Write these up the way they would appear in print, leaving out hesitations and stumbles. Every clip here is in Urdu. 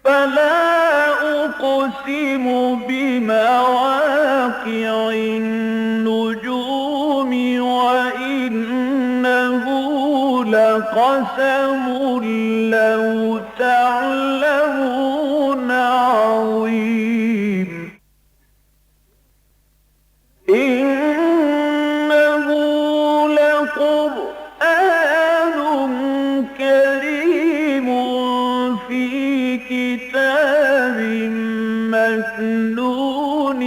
فلا أقسم بمواقع النجوم وإنه لقسم لو تعلمون عظيم إنه لقرآن كريم في كتاب مكنون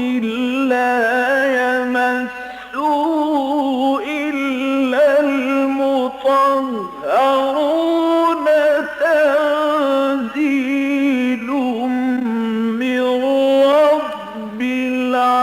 لا يمسه إلا المطهرون تنزيل من رب العالمين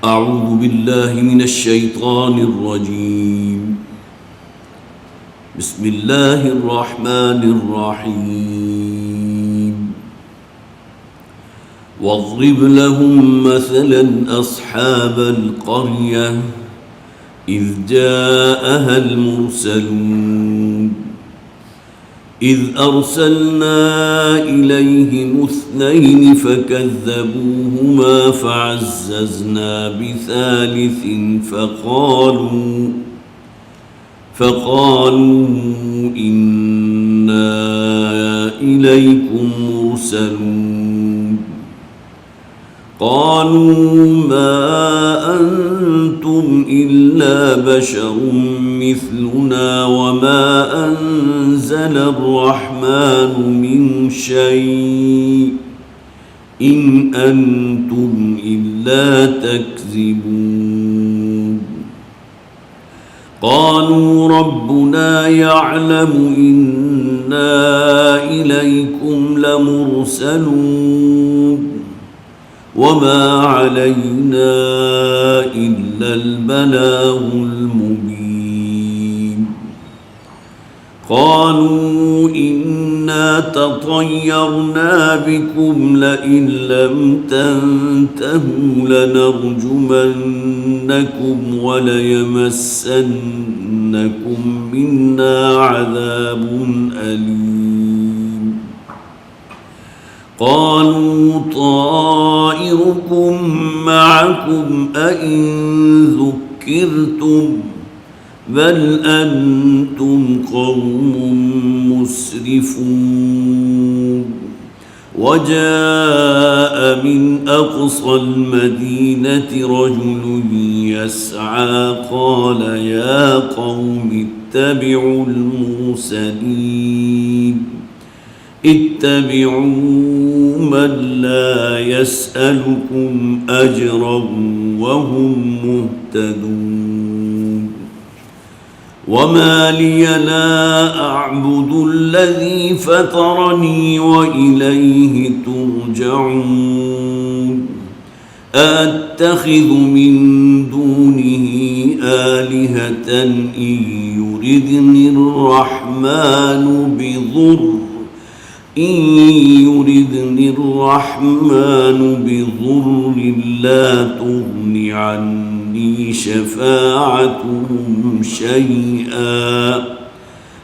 أعوذ بالله من الشيطان الرجيم. بسم الله الرحمن الرحيم. واضرب لهم مثلا أصحاب القرية إذ جاءها المرسلون إذ أرسلنا إليهم 2 فكذبوهما فعززنا بثالث فقالوا إنا إليكم مرسلون قالوا ما أنتم إلا بشر مثلنا وما أنزل الرحمن من شيء إن أنتم إلا تكذبون قالوا ربنا يعلم إنا إليكم لمرسلون وما علينا إلا البلاغ المبين قالوا إنا تطيرنا بكم لئن لم تنتهوا لنرجمنكم وليمسنكم منا عذاب أليم قالوا طائركم معكم أئن ذكرتم بل أنتم قوم مسرفون وجاء من أقصى المدينة رجل يسعى قال يا قوم اتبعوا المرسلين اتبعوا من لا يسألكم أجرا وهم مهتدون وما لي لا أعبد الذي فطرني وإليه ترجعون أتخذ من دونه آلهة إن يردني الرحمن بضر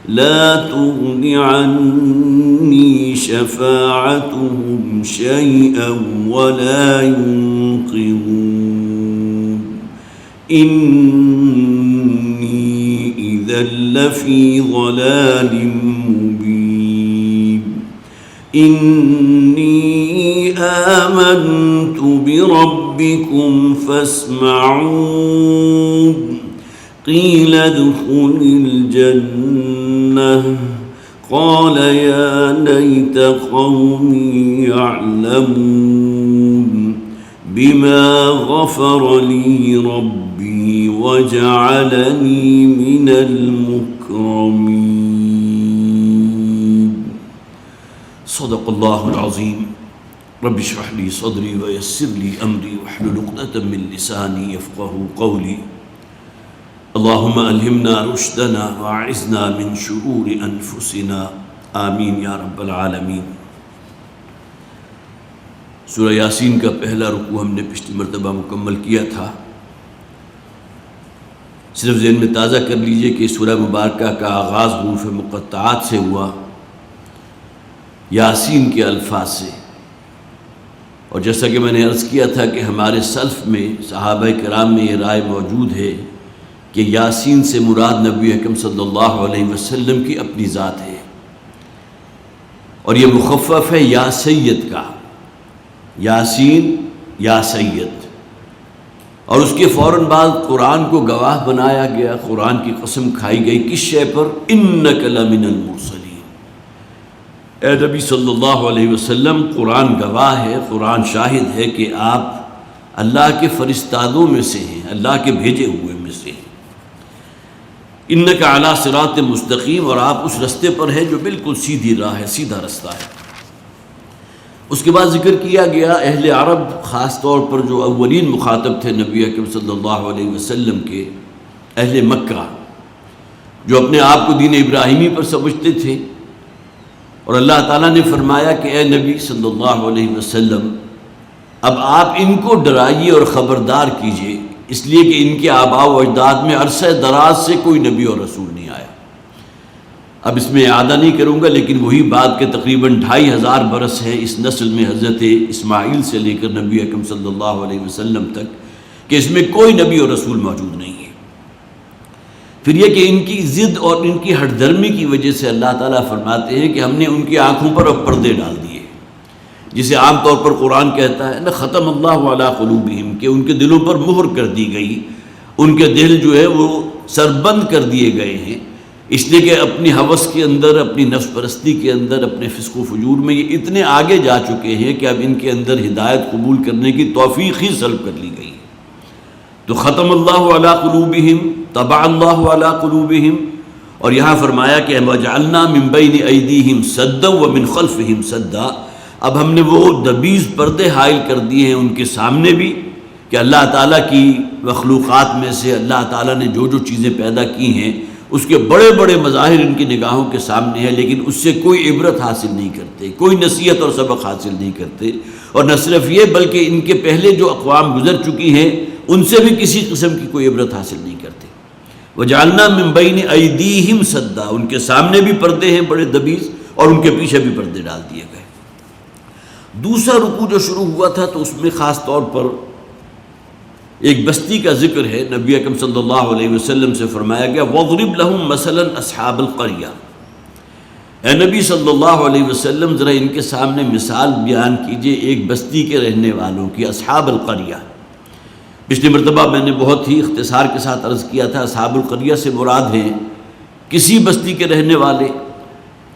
لا تغن عني شفاعتهم شيئا ولا ينقذون إني إذا لفي ضلال مبين إني آمنت بربكم فاسمعون قيل ادخل الجنة قال يا ليت قومي يعلمون بما غفر لي ربي وجعلني من المكرمين. صدق الله العظيم. رب اشرح لي صدري ويسر لي أمري واحلل عقدة من لساني يفقهوا قولي. اللہم الہمنا رشدنا واعذنا من شرور انفسنا آمین یا رب العالمین۔ سورہ یاسین کا پہلا رکوع ہم نے پچھلی مرتبہ مکمل کیا تھا۔ صرف ذہن میں تازہ کر لیجئے کہ سورہ مبارکہ کا آغاز حروف مقطعات سے ہوا، یاسین کے الفاظ سے، اور جیسا کہ میں نے عرض کیا تھا کہ ہمارے سلف میں صحابہ کرام میں یہ رائے موجود ہے کہ یاسین سے مراد نبی اکرم صلی اللہ علیہ وسلم کی اپنی ذات ہے، اور یہ مخفف ہے یا سید کا، یاسین یا سید، اور اس کے فوراً بعد قرآن کو گواہ بنایا گیا، قرآن کی قسم کھائی گئی کس شے پر؟ انک لمن المرسلین، اے نبی صلی اللہ علیہ وسلم قرآن گواہ ہے، قرآن شاہد ہے کہ آپ اللہ کے فرستادوں میں سے ہیں، اللہ کے بھیجے ہوئے میں سے ہیں۔ انک علی صراط مستقیم، اور آپ اس رستے پر ہیں جو بالکل سیدھی راہ ہے، سیدھا رستہ ہے۔ اس کے بعد ذکر کیا گیا اہل عرب، خاص طور پر جو اولین مخاطب تھے نبی اکرم صلی اللہ علیہ وسلم کے، اہل مکہ، جو اپنے آپ کو دین ابراہیمی پر سمجھتے تھے، اور اللہ تعالیٰ نے فرمایا کہ اے نبی صلی اللہ علیہ وسلم اب آپ ان کو ڈرائیے اور خبردار کیجئے، اس لیے کہ ان کے آباء و اجداد میں عرصہ دراز سے کوئی نبی اور رسول نہیں آیا۔ اب اس میں اعادہ نہیں کروں گا، لیکن وہی بات کہ تقریباً 2500 برس ہے اس نسل میں حضرت اسماعیل سے لے کر نبی اکرم صلی اللہ علیہ وسلم تک، کہ اس میں کوئی نبی اور رسول موجود نہیں ہے۔ پھر یہ کہ ان کی ضد اور ان کی ہٹ درمی کی وجہ سے اللہ تعالیٰ فرماتے ہیں کہ ہم نے ان کی آنکھوں پر اب پردے ڈال دیے، جسے عام طور پر قرآن کہتا ہے نا ختم اللہ علی قلوبہم، کہ ان کے دلوں پر مہر کر دی گئی، ان کے دل جو ہے وہ سربند کر دیے گئے ہیں، اس لیے کہ اپنی ہوس کے اندر، اپنی نفس پرستی کے اندر، اپنے فسق و فجور میں یہ اتنے آگے جا چکے ہیں کہ اب ان کے اندر ہدایت قبول کرنے کی توفیق ہی سلب کر لی گئی۔ تو ختم اللہ علی قلوبہم، طبع اللہ علی قلوبہم، اور یہاں فرمایا کہ وجعلنا من بین ایدیہم سدا ومن خلفہم سدا، اب ہم نے وہ دبیز پردے حائل کر دیے ہیں ان کے سامنے بھی، کہ اللہ تعالیٰ کی مخلوقات میں سے اللہ تعالیٰ نے جو جو چیزیں پیدا کی ہیں اس کے بڑے بڑے مظاہر ان کی نگاہوں کے سامنے ہیں، لیکن اس سے کوئی عبرت حاصل نہیں کرتے، کوئی نصیحت اور سبق حاصل نہیں کرتے۔ اور نہ صرف یہ بلکہ ان کے پہلے جو اقوام گزر چکی ہیں ان سے بھی کسی قسم کی کوئی عبرت حاصل نہیں کرتے۔ وجعلنا من بین ایدیہم سدا، ان کے سامنے بھی پردے ہیں بڑے دبیز، اور ان کے پیچھے بھی پردے ڈال دیے گئے۔ دوسرا رکوع جو شروع ہوا تھا تو اس میں خاص طور پر ایک بستی کا ذکر ہے، نبی اکرم صلی اللہ علیہ وسلم سے فرمایا گیا وَاضْرِبْ لَهُمْ مَثَلًا أَصْحَابَ الْقَرْيَةِ، اے نبی صلی اللہ علیہ وسلم ذرا ان کے سامنے مثال بیان کیجئے ایک بستی کے رہنے والوں کی، اصحاب القریہ۔ پچھلی مرتبہ میں نے بہت ہی اختصار کے ساتھ عرض کیا تھا اصحاب القریہ سے مراد ہیں کسی بستی کے رہنے والے،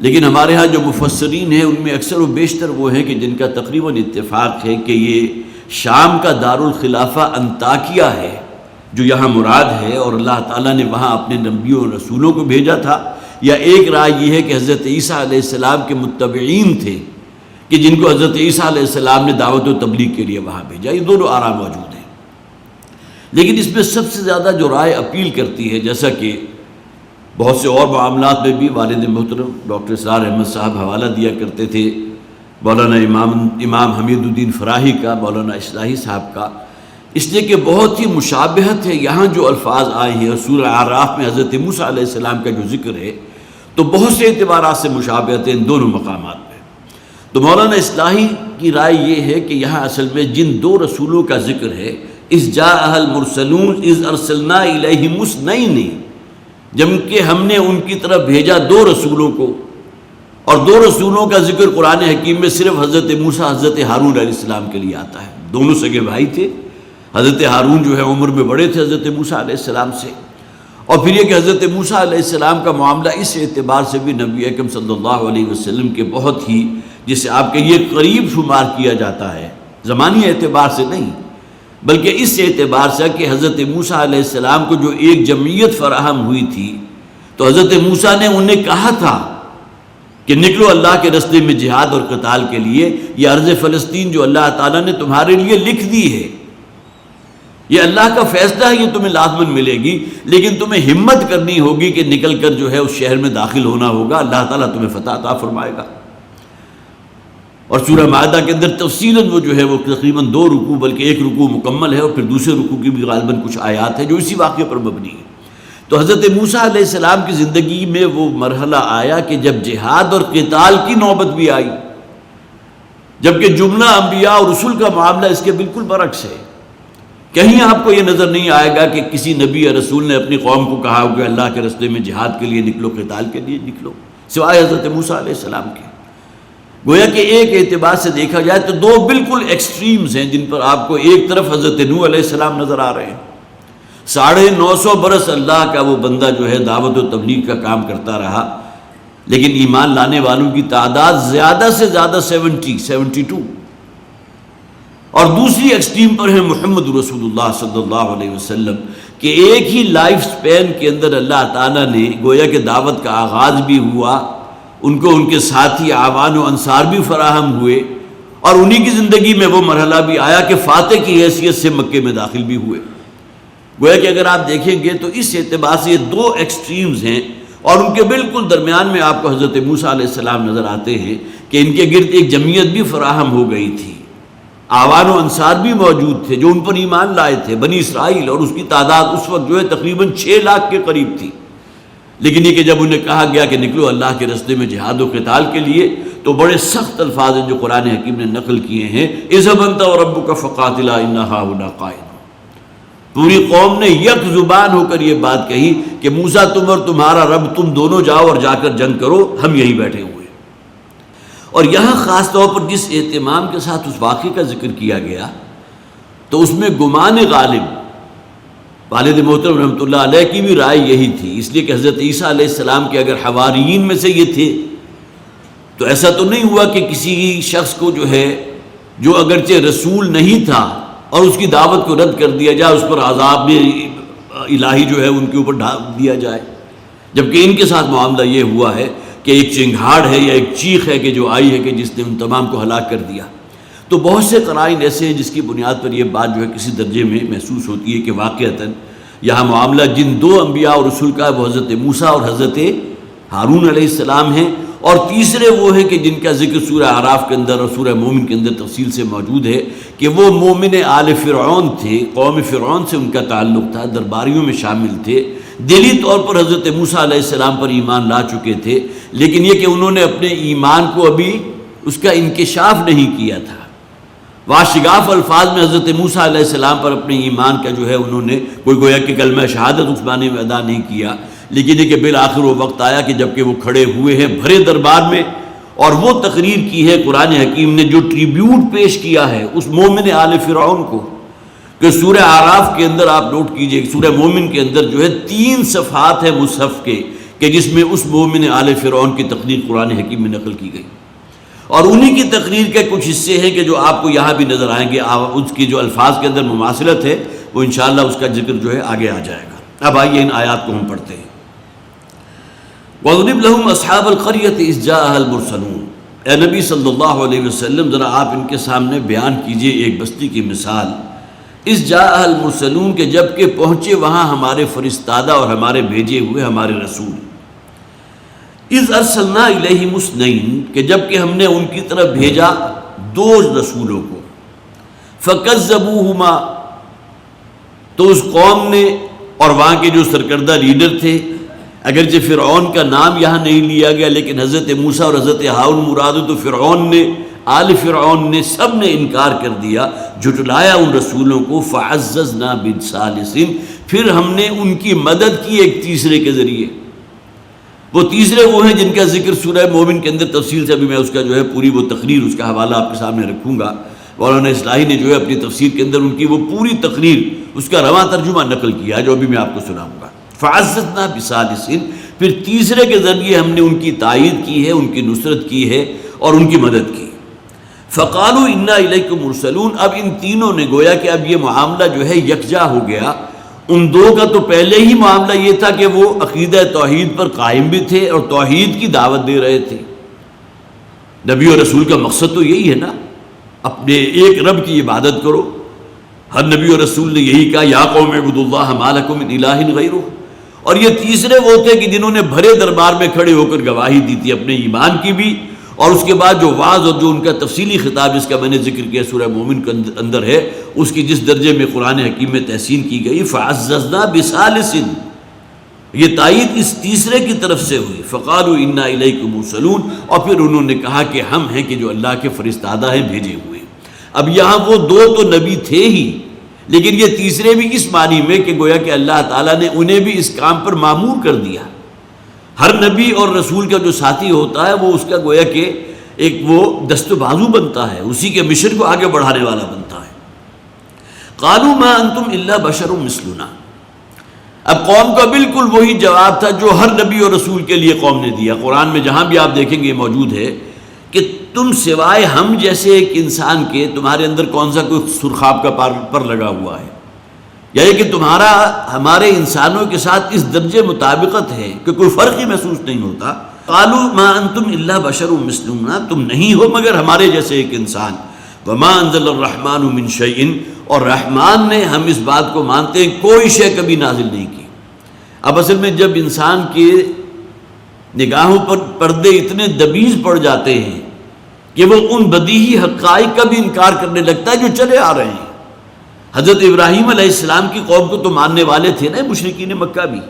لیکن ہمارے ہاں جو مفسرین ہیں ان میں اکثر و بیشتر وہ ہیں کہ جن کا تقریباً اتفاق ہے کہ یہ شام کا دارالخلافہ انطاکیہ ہے جو یہاں مراد ہے، اور اللہ تعالیٰ نے وہاں اپنے نبیوں اور رسولوں کو بھیجا تھا، یا ایک رائے یہ ہے کہ حضرت عیسیٰ علیہ السلام کے متبعین تھے کہ جن کو حضرت عیسیٰ علیہ السلام نے دعوت و تبلیغ کے لیے وہاں بھیجا۔ یہ دونوں آراء موجود ہیں، لیکن اس میں سب سے زیادہ جو رائے اپیل کرتی ہے، جیسا کہ بہت سے اور معاملات میں بھی والد محترم ڈاکٹر اسرار احمد صاحب حوالہ دیا کرتے تھے، مولانا امام حمید الدین فراہی کا، مولانا اصلاحی صاحب کا، اس لیے کہ بہت ہی مشابہت ہے یہاں جو الفاظ آئے ہیں، سورہ اعراف میں حضرت موسیٰ علیہ السلام کا جو ذکر ہے تو بہت سے اعتبارات سے مشابہت ہے ان دونوں مقامات میں۔ تو مولانا اصلاحی کی رائے یہ ہے کہ یہاں اصل میں جن دو رسولوں کا ذکر ہے، اذ جاء المرسلون اذ ارسلنا الیہم اثنین، جبکہ ہم نے ان کی طرف بھیجا دو رسولوں کو، اور دو رسولوں کا ذکر قرآن حکیم میں صرف حضرت موسیٰ حضرت ہارون علیہ السلام کے لیے آتا ہے۔ دونوں سگے بھائی تھے، حضرت ہارون جو ہے عمر میں بڑے تھے حضرت موسیٰ علیہ السلام سے، اور پھر یہ کہ حضرت موسیٰ علیہ السلام کا معاملہ اس اعتبار سے بھی نبی اکرم صلی اللہ علیہ وسلم کے بہت ہی، جسے آپ کے یہ قریب شمار کیا جاتا ہے، زمانی اعتبار سے نہیں بلکہ اس اعتبار سے کہ حضرت موسیٰ علیہ السلام کو جو ایک جمعیت فراہم ہوئی تھی تو حضرت موسیٰ نے انہیں کہا تھا کہ نکلو اللہ کے راستے میں جہاد اور قتال کے لیے، یہ ارض فلسطین جو اللہ تعالیٰ نے تمہارے لیے لکھ دی ہے، یہ اللہ کا فیصلہ ہے، یہ تمہیں لازماً ملے گی، لیکن تمہیں ہمت کرنی ہوگی کہ نکل کر جو ہے اس شہر میں داخل ہونا ہوگا، اللہ تعالیٰ تمہیں فتح عطا فرمائے گا۔ اور سورہ مائدہ کے اندر تفصیلاً وہ جو ہے وہ تقریباً 2 رکوع بلکہ 1 رکوع مکمل ہے، اور پھر دوسرے رکوع کی بھی غالباً کچھ آیات ہیں جو اسی واقعے پر مبنی ہے۔ تو حضرت موسیٰ علیہ السلام کی زندگی میں وہ مرحلہ آیا کہ جب جہاد اور قتال کی نوبت بھی آئی، جبکہ جملہ انبیاء اور رسول کا معاملہ اس کے بالکل برعکس ہے۔ کہیں آپ کو یہ نظر نہیں آئے گا کہ کسی نبی یا رسول نے اپنی قوم کو کہا ہو کہ اللہ کے راستے میں جہاد کے لیے نکلو، قتال کے لیے نکلو، سوائے حضرت موسیٰ علیہ السلام کے۔ گویا کہ ایک اعتبار سے دیکھا جائے تو 2 بالکل ایکسٹریمز ہیں جن پر آپ کو ایک طرف حضرت نوح علیہ السلام نظر آ رہے ہیں، 950 برس اللہ کا وہ بندہ جو ہے دعوت و تبلیغ کا کام کرتا رہا، لیکن ایمان لانے والوں کی تعداد زیادہ سے زیادہ 72، اور دوسری ایکسٹریم پر ہے محمد رسول اللہ صلی اللہ علیہ وسلم کہ ایک ہی لائف سپین کے اندر اللہ تعالیٰ نے گویا کہ دعوت کا آغاز بھی ہوا، ان کو ان کے ساتھی اعوان و انصار بھی فراہم ہوئے، اور انہی کی زندگی میں وہ مرحلہ بھی آیا کہ فاتح کی حیثیت سے مکے میں داخل بھی ہوئے۔ گویا کہ اگر آپ دیکھیں گے تو اس اعتبار سے یہ 2 ایکسٹریمز ہیں، اور ان کے بالکل درمیان میں آپ کو حضرت موسیٰ علیہ السلام نظر آتے ہیں کہ ان کے گرد ایک جمعیت بھی فراہم ہو گئی تھی، اعوان و انصار بھی موجود تھے جو ان پر ایمان لائے تھے، بنی اسرائیل، اور اس کی تعداد اس وقت جو ہے تقریباً 6 لاکھ کے قریب تھی۔ لیکن یہ کہ جب انہیں کہا گیا کہ نکلو اللہ کے راستے میں جہاد و قتال کے لیے، تو بڑے سخت الفاظ ہیں جو قرآن حکیم نے نقل کیے ہیں، اذهب انت وربك فقاتلا ان هاهنا قاعدون۔ پوری قوم نے یک زبان ہو کر یہ بات کہی کہ موسیٰ تم اور تمہارا رب تم دونوں جاؤ اور جا کر جنگ کرو، ہم یہی بیٹھے ہوئے۔ اور یہاں خاص طور پر جس اہتمام کے ساتھ اس واقعے کا ذکر کیا گیا تو اس میں گمان غالب والد محترم رحمۃ اللہ علیہ کی بھی رائے یہی تھی، اس لیے کہ حضرت عیسیٰ علیہ السلام کے اگر حواریین میں سے یہ تھے تو ایسا تو نہیں ہوا کہ کسی شخص کو جو ہے جو اگرچہ رسول نہیں تھا اور اس کی دعوت کو رد کر دیا جائے، اس پر عذاب الہی جو ہے ان کے اوپر ڈال دیا جائے، جبکہ ان کے ساتھ معاملہ یہ ہوا ہے کہ ایک چنگھاڑ ہے یا ایک چیخ ہے کہ جو آئی ہے کہ جس نے ان تمام کو ہلاک کر دیا۔ تو بہت سے قرائن ایسے ہیں جس کی بنیاد پر یہ بات جو ہے کسی درجے میں محسوس ہوتی ہے کہ واقعتاً یہاں معاملہ جن 2 انبیاء اور رسول کا ہے وہ حضرت موسیٰ اور حضرت ہارون علیہ السلام ہیں، اور تیسرے وہ ہیں کہ جن کا ذکر سورہ اعراف کے اندر اور سورہ مومن کے اندر تفصیل سے موجود ہے کہ وہ مومن آل فرعون تھے، قوم فرعون سے ان کا تعلق تھا، درباریوں میں شامل تھے، دلی طور پر حضرت موسیٰ علیہ السلام پر ایمان لا چکے تھے، لیکن یہ کہ انہوں نے اپنے ایمان کو ابھی اس کا انکشاف نہیں کیا تھا۔ واشگاف الفاظ میں حضرت موسیٰ علیہ السلام پر اپنے ایمان کا جو ہے انہوں نے کوئی گویا کہ کلمہ شہادت اس معنی میں ادا نہیں کیا، لیکن یہ کہ بالآخر وہ وقت آیا کہ جب کہ وہ کھڑے ہوئے ہیں بھرے دربار میں، اور وہ تقریر کی ہے قرآن حکیم نے جو ٹریبیوٹ پیش کیا ہے اس مومن آل فرعون کو، کہ سورہ اعراف کے اندر آپ نوٹ کیجئے سورہ مومن کے اندر جو ہے 3 صفحات ہیں مصحف کے کہ جس میں اس مومن آل فرعون کی تقریر قرآن حکیم میں نقل کی گئی، اور انہی کی تقریر کے کچھ حصے ہیں کہ جو آپ کو یہاں بھی نظر آئیں گے، اس کی جو الفاظ کے اندر مماثلت ہے وہ انشاءاللہ اس کا ذکر جو ہے آگے آ جائے گا۔ اب آئیے ان آیات کو ہم پڑھتے ہیں۔ وَاضْرِبْ لَهُمْ أَصْحَابَ الْقَرْيَةِ إِذْ جَاءَهَا الْمُرْسَلُونَ۔ اے نبی صلی اللہ علیہ وسلم ذرا آپ ان کے سامنے بیان کیجئے ایک بستی کی مثال، اِذْ جَاءَهَا الْمُرْسَلُونَ کہ جب کہ پہنچے وہاں ہمارے فرستادہ اور ہمارے بھیجے ہوئے ہمارے رسول، اِذْ أَرْسَلْنَا إِلَيْهِمُ اثْنَيْنِ کہ جب کہ ہم نے ان کی طرف بھیجا 2 رسولوں کو، فَكَذَّبُوهُمَا تو اس قوم نے اور وہاں کے جو سرکردہ لیڈر تھے، اگرچہ فرعون کا نام یہاں نہیں لیا گیا لیکن حضرت موسیٰ اور حضرت ہارون مراد تو فرعون نے، آل فرعون نے، سب نے انکار کر دیا، جھٹلایا ان رسولوں کو، فعززنا بثالث پھر ہم نے ان کی مدد کی ایک تیسرے کے ذریعے۔ وہ تیسرے وہ ہیں جن کا ذکر سورہ مومن کے اندر تفصیل سے ابھی میں اس کا جو ہے پوری وہ تقریر اس کا حوالہ آپ کے سامنے رکھوں گا، مولانا اصلاحی نے جو ہے اپنی تفسیر کے اندر ان کی وہ پوری تقریر اس کا رواں ترجمہ نقل کیا جو ابھی میں آپ کو سناؤں گا۔ فعززنا بثالث پھر تیسرے کے ذریعے ہم نے ان کی تائید کی ہے، ان کی نصرت کی ہے اور ان کی مدد کی۔ فقالوا انا الیکم مرسلون اب ان تینوں نے گویا کہ اب یہ معاملہ جو ہے یکجا ہو گیا۔ ان 2 کا تو پہلے ہی معاملہ یہ تھا کہ وہ عقیدہ توحید پر قائم بھی تھے اور توحید کی دعوت دے رہے تھے۔ نبی اور رسول کا مقصد تو یہی ہے نا، اپنے ایک رب کی عبادت کرو، ہر نبی اور رسول نے یہی کہا یا قوم اعبدوا اللہ ما لکم من الہ غیرہ. اور یہ تیسرے وہ تھے کہ جنہوں نے بھرے دربار میں کھڑے ہو کر گواہی دی تھی اپنے ایمان کی بھی، اور اس کے بعد جو وعظ اور جو ان کا تفصیلی خطاب جس کا میں نے ذکر کیا سورہ مومن کے اندر ہے، اس کی جس درجے میں قرآن حکیم میں تحسین کی گئی، فعززنا بثالث، یہ تائید اس تیسرے کی طرف سے ہوئی، فقالوا انا الیکم مرسلون، اور پھر انہوں نے کہا کہ ہم ہیں کہ جو اللہ کے فرستادہ ہیں، بھیجے ہوئے. اب یہاں وہ دو تو نبی تھے ہی، لیکن یہ تیسرے بھی اس معنی میں کہ گویا کہ اللہ تعالیٰ نے انہیں بھی اس کام پر مامور کر دیا. ہر نبی اور رسول کا جو ساتھی ہوتا ہے وہ اس کا گویا کہ ایک وہ دست و بازو بنتا ہے، اسی کے مشن کو آگے بڑھانے والا بنتا ہے. قالوا ما انتم الا بشر مثلنا. اب قوم کا بالکل وہی جواب تھا جو ہر نبی اور رسول کے لیے قوم نے دیا. قرآن میں جہاں بھی آپ دیکھیں گے یہ موجود ہے کہ تم سوائے ہم جیسے ایک انسان کے تمہارے اندر کون سا کوئی سرخاب کا پر لگا ہوا ہے، یعنی کہ تمہارا ہمارے انسانوں کے ساتھ اس درجے مطابقت ہے کہ کوئی فرق ہی محسوس نہیں ہوتا. قالوا ما انتم الا بشر مثلنا، تم نہیں ہو مگر ہمارے جیسے ایک انسان. وما انزل الرحمن من شیء، اور رحمان نے، ہم اس بات کو مانتے ہیں، کوئی شے کبھی نازل نہیں کی. اب اصل میں جب انسان کے نگاہوں پر پردے اتنے دبیز پڑ جاتے ہیں کہ وہ ان بدیہی حقائق کا بھی انکار کرنے لگتا ہے جو چلے آ رہے ہیں. حضرت ابراہیم علیہ السلام کی قوم کو تو ماننے والے تھے نا مشرکین مکہ بھی،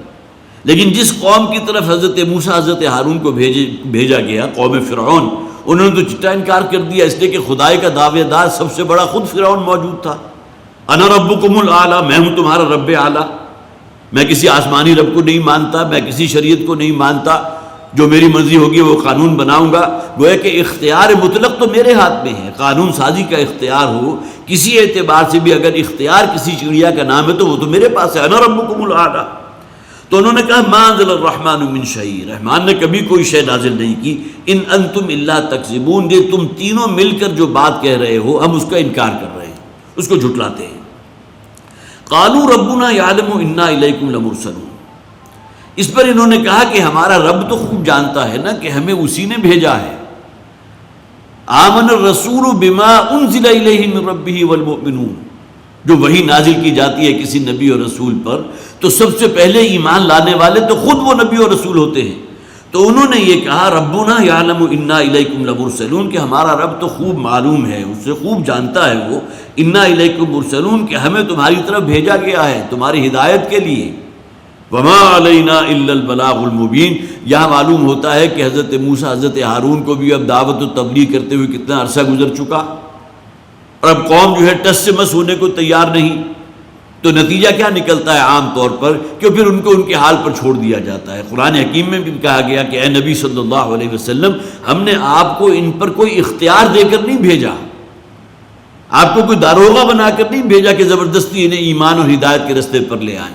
لیکن جس قوم کی طرف حضرت موسیٰ حضرت ہارون کو بھیجا گیا، قوم فرعون، انہوں نے تو چٹا انکار کر دیا، اس لیے کہ خدائی کا دعوے دار سب سے بڑا خود فرعون موجود تھا. انا ربکم الاعلی، میں ہوں تمہارا رب اعلیٰ، میں کسی آسمانی رب کو نہیں مانتا، میں کسی شریعت کو نہیں مانتا، جو میری مرضی ہوگی وہ قانون بناؤں گا. گویا کہ اختیار مطلق تو میرے ہاتھ میں ہے. قانون سازی کا اختیار ہو کسی اعتبار سے بھی، اگر اختیار کسی چڑیا کا نام ہے تو وہ تو میرے پاس ہے، انا ربکم الاعلی. تو انہوں نے کہا ما انزل الرحمن من شیء، رحمان نے کبھی کوئی شے نازل نہیں کی. ان انتم الا تکذبون، یہ تم تینوں مل کر جو بات کہہ رہے ہو ہم اس کا انکار کر رہے ہیں، اس کو جھٹلاتے ہیں. قالوا ربنا یعلم انا الیکم لمرسلون. اس پر انہوں نے کہا کہ ہمارا رب تو خوب جانتا ہے نا کہ ہمیں اسی نے بھیجا ہے. آمن الرسول بما انزل الیہ من ربہ والمؤمنون، جو وحی نازل کی جاتی ہے کسی نبی اور رسول پر تو سب سے پہلے ایمان لانے والے تو خود وہ نبی اور رسول ہوتے ہیں. تو انہوں نے یہ کہا ربنا یعلم انا الیکم لمرسلون، کہ ہمارا رب تو خوب معلوم ہے، اس سے خوب جانتا ہے وہ، انا الیکم مرسلون، کہ ہمیں تمہاری طرف بھیجا گیا ہے تمہاری ہدایت کے لیے. وما علینا الا البلاغ المبین. یہاں معلوم ہوتا ہے کہ حضرت موسیٰ حضرت ہارون کو بھی اب دعوت و تبلیغ کرتے ہوئے کتنا عرصہ گزر چکا، اور اب قوم جو ہے ٹس سے مس ہونے کو تیار نہیں. تو نتیجہ کیا نکلتا ہے عام طور پر کہ پھر ان کو ان کے حال پر چھوڑ دیا جاتا ہے. قرآن حکیم میں بھی کہا گیا کہ اے نبی صلی اللہ علیہ وسلم، ہم نے آپ کو ان پر کوئی اختیار دے کر نہیں بھیجا، آپ کو کوئی داروغہ بنا کر نہیں بھیجا کہ زبردستی انہیں ایمان اور ہدایت کے رستے پر لے آئیں.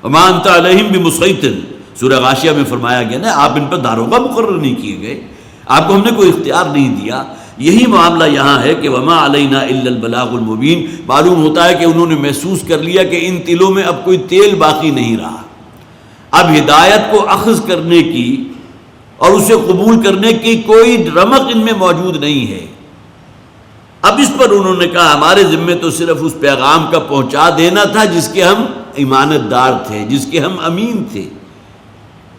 وما انت علیہم بمسیطر، سورہ غاشیہ میں فرمایا گیا نا آپ ان پر داروغہ مقرر نہیں کیے گئے، آپ کو ہم نے کوئی اختیار نہیں دیا. یہی معاملہ یہاں ہے کہ وما علینا الا البلاغ المبین. معلوم ہوتا ہے کہ انہوں نے محسوس کر لیا کہ ان دلوں میں اب کوئی تیل باقی نہیں رہا، اب ہدایت کو اخذ کرنے کی اور اسے قبول کرنے کی کوئی رمق ان میں موجود نہیں ہے. اب اس پر انہوں نے کہا ہمارے ذمے تو صرف اس پیغام کا پہنچا دینا تھا جس کے ہم امانت دار تھے، جس کے ہم امین تھے.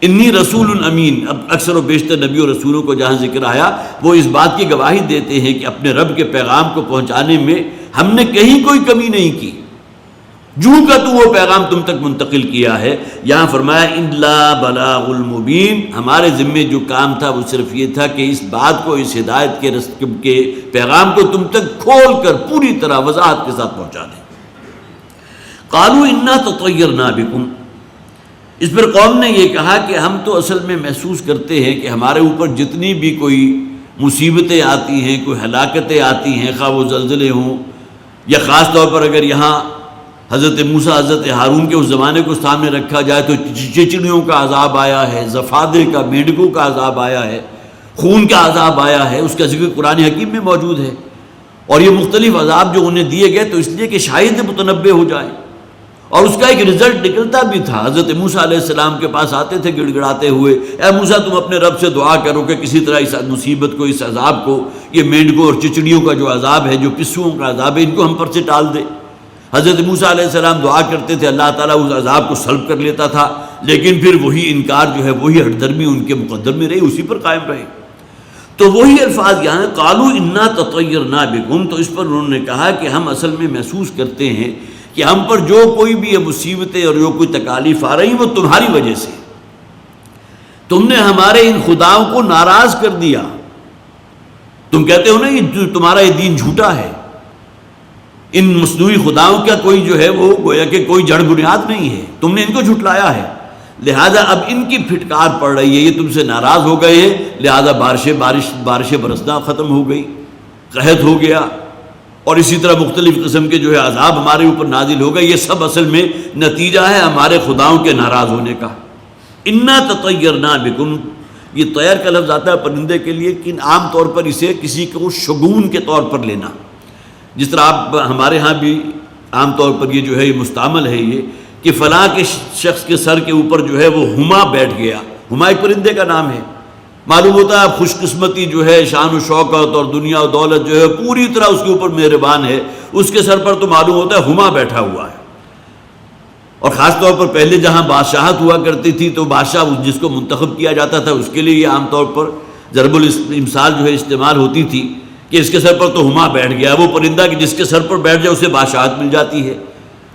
انی رسول امین. اب اکثر و بیشتر نبی و رسولوں کو جہاں ذکر آیا وہ اس بات کی گواہی دیتے ہیں کہ اپنے رب کے پیغام کو پہنچانے میں ہم نے کہیں کوئی کمی نہیں کی، جو کا تو وہ پیغام تم تک منتقل کیا ہے. یہاں فرمایا الا بلاغ المبین، ہمارے ذمے جو کام تھا وہ صرف یہ تھا کہ اس بات کو، اس ہدایت کے پیغام کو تم تک کھول کر پوری طرح وضاحت کے ساتھ پہنچا دیں. قالوا انا تطیرنا بکم. اس پر قوم نے یہ کہا کہ ہم تو اصل میں محسوس کرتے ہیں کہ ہمارے اوپر جتنی بھی کوئی مصیبتیں آتی ہیں، کوئی ہلاکتیں آتی ہیں، خواہ وہ زلزلے ہوں یا خاص طور پر اگر یہاں حضرت موسیٰ حضرت ہارون کے اس زمانے کو سامنے رکھا جائے تو چچڑیوں کا عذاب آیا ہے، زفادے کا، مینڈکوں کا عذاب آیا ہے، خون کا عذاب آیا ہے، اس کا ذکر قرآن حکیم میں موجود ہے. اور یہ مختلف عذاب جو انہیں دیے گئے تو اس لیے کہ شاید متنبع ہو جائیں، اور اس کا ایک رزلٹ نکلتا بھی تھا. حضرت موسیٰ علیہ السلام کے پاس آتے تھے گڑ گڑاتے ہوئے، اے موسیٰ تم اپنے رب سے دعا کرو کہ کسی طرح اس مصیبت کو، اس عذاب کو، یہ مینڈکوں اور چچڑیوں کا جو عذاب ہے، جو پسوؤں کا عذاب ہے، ان کو ہم پر سے ٹال دے. حضرت موسیٰ علیہ السلام دعا کرتے تھے، اللہ تعالیٰ اس عذاب کو سلب کر لیتا تھا، لیکن پھر وہی انکار جو ہے، وہی ہٹ درمی ان کے مقدر میں رہی، اسی پر قائم رہے۔ تو وہی الفاظ یہاں ہیں، قالوا انا تطیرنا بکم، تو اس پر انہوں نے کہا کہ ہم اصل میں محسوس کرتے ہیں کہ ہم پر جو کوئی بھی مصیبتیں اور جو کوئی تکالیف آ رہی ہیں وہ تمہاری وجہ سے، تم نے ہمارے ان خداؤں کو ناراض کر دیا۔ تم کہتے ہو نا یہ تمہارا یہ دین جھوٹا ہے، ان مصنوعی خداؤں کا کوئی جو ہے وہ گویا کہ کوئی جڑ بنیاد نہیں ہے، تم نے ان کو جھٹلایا ہے، لہذا اب ان کی پھٹکار پڑ رہی ہے، یہ تم سے ناراض ہو گئے ہیں، لہذا بارشیں برسنا ختم ہو گئی، قحط ہو گیا، اور اسی طرح مختلف قسم کے جو ہے عذاب ہمارے اوپر نازل ہو گئے۔ یہ سب اصل میں نتیجہ ہے ہمارے خداؤں کے ناراض ہونے کا۔ انا تطیرنا بکم، یہ طیر کا لفظ آتا ہے پرندے کے لیے، لیکن عام طور پر اسے کسی کو شگون کے طور پر لینا، جس طرح آپ ہمارے ہاں بھی عام طور پر یہ جو ہے یہ مستعمل ہے، یہ کہ فلاں کے شخص کے سر کے اوپر جو ہے وہ ہما بیٹھ گیا۔ ہما ایک پرندے کا نام ہے، معلوم ہوتا ہے خوش قسمتی جو ہے، شان و شوکت اور دنیا و دولت جو ہے پوری طرح اس کے اوپر مہربان ہے، اس کے سر پر تو معلوم ہوتا ہے ہما بیٹھا ہوا ہے۔ اور خاص طور پر پہلے جہاں بادشاہت ہوا کرتی تھی تو بادشاہ جس کو منتخب کیا جاتا تھا اس کے لیے یہ عام طور پر ضرب الامثال جو ہے استعمال ہوتی تھی کہ اس کے سر پر تو ہما بیٹھ گیا، وہ پرندہ کہ جس کے سر پر بیٹھ جائے اسے بادشاہت مل جاتی ہے،